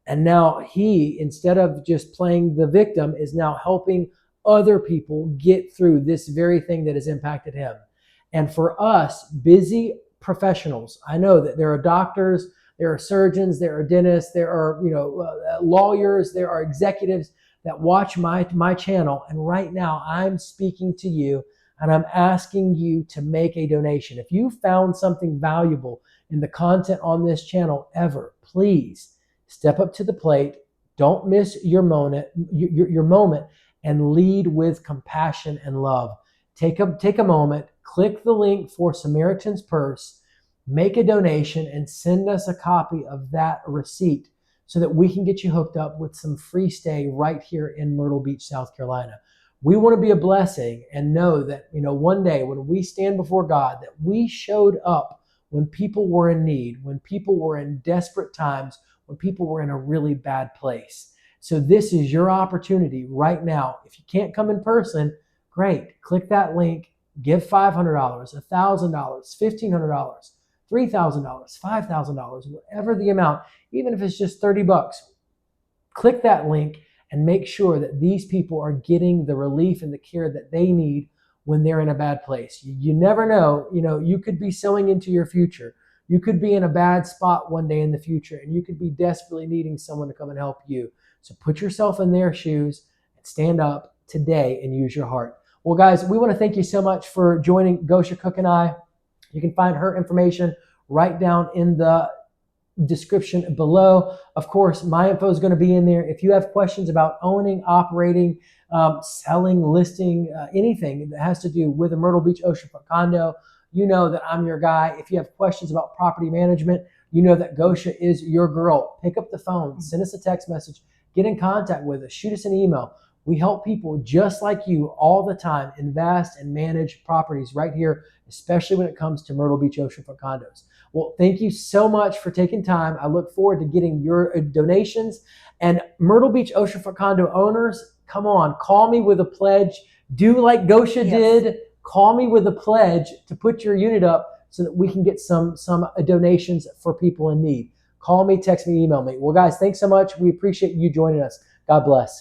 And now he, instead of just playing the victim, is now helping other people get through this very thing that has impacted him. And for us, busy professionals, I know that there are doctors, there are surgeons, there are dentists, there are lawyers, there are executives that watch my channel. And right now I'm speaking to you and I'm asking you to make a donation. If you found something valuable in the content on this channel ever, please step up to the plate. Don't miss your moment, and lead with compassion and love. Take a moment, click the link for Samaritan's Purse, make a donation, and send us a copy of that receipt so that we can get you hooked up with some free stay right here in Myrtle Beach, South Carolina. We want to be a blessing and know that, one day when we stand before God, that we showed up when people were in need, when people were in desperate times, when people were in a really bad place. So this is your opportunity right now. If you can't come in person, great. Click that link, give $500, $1,000, $1,500, $3,000, $5,000, whatever the amount, even if it's just $30. Click that link and make sure that these people are getting the relief and the care that they need when they're in a bad place. You never know, you could be sowing into your future. You could be in a bad spot one day in the future, and you could be desperately needing someone to come and help you. So put yourself in their shoes and stand up today and use your heart. Well, guys, we want to thank you so much for joining Gosha Cook and I. You can find her information right down in the description below. Of course, my info is going to be in there. If you have questions about owning, operating, selling, listing, anything that has to do with a Myrtle Beach oceanfront condo, you know that I'm your guy. If you have questions about property management, you know that Gosha is your girl. Pick up the phone, send us a text message, get in contact with us, shoot us an email. We help people just like you all the time invest and manage properties right here, especially when it comes to Myrtle Beach oceanfront condos. Well, thank you so much for taking time. I look forward to getting your donations. And Myrtle Beach oceanfront condo owners, come on, call me with a pledge. Do like Gosha did. Call me with a pledge to put your unit up so that we can get some donations for people in need. Call me, text me, email me. Well, guys, thanks so much. We appreciate you joining us. God bless.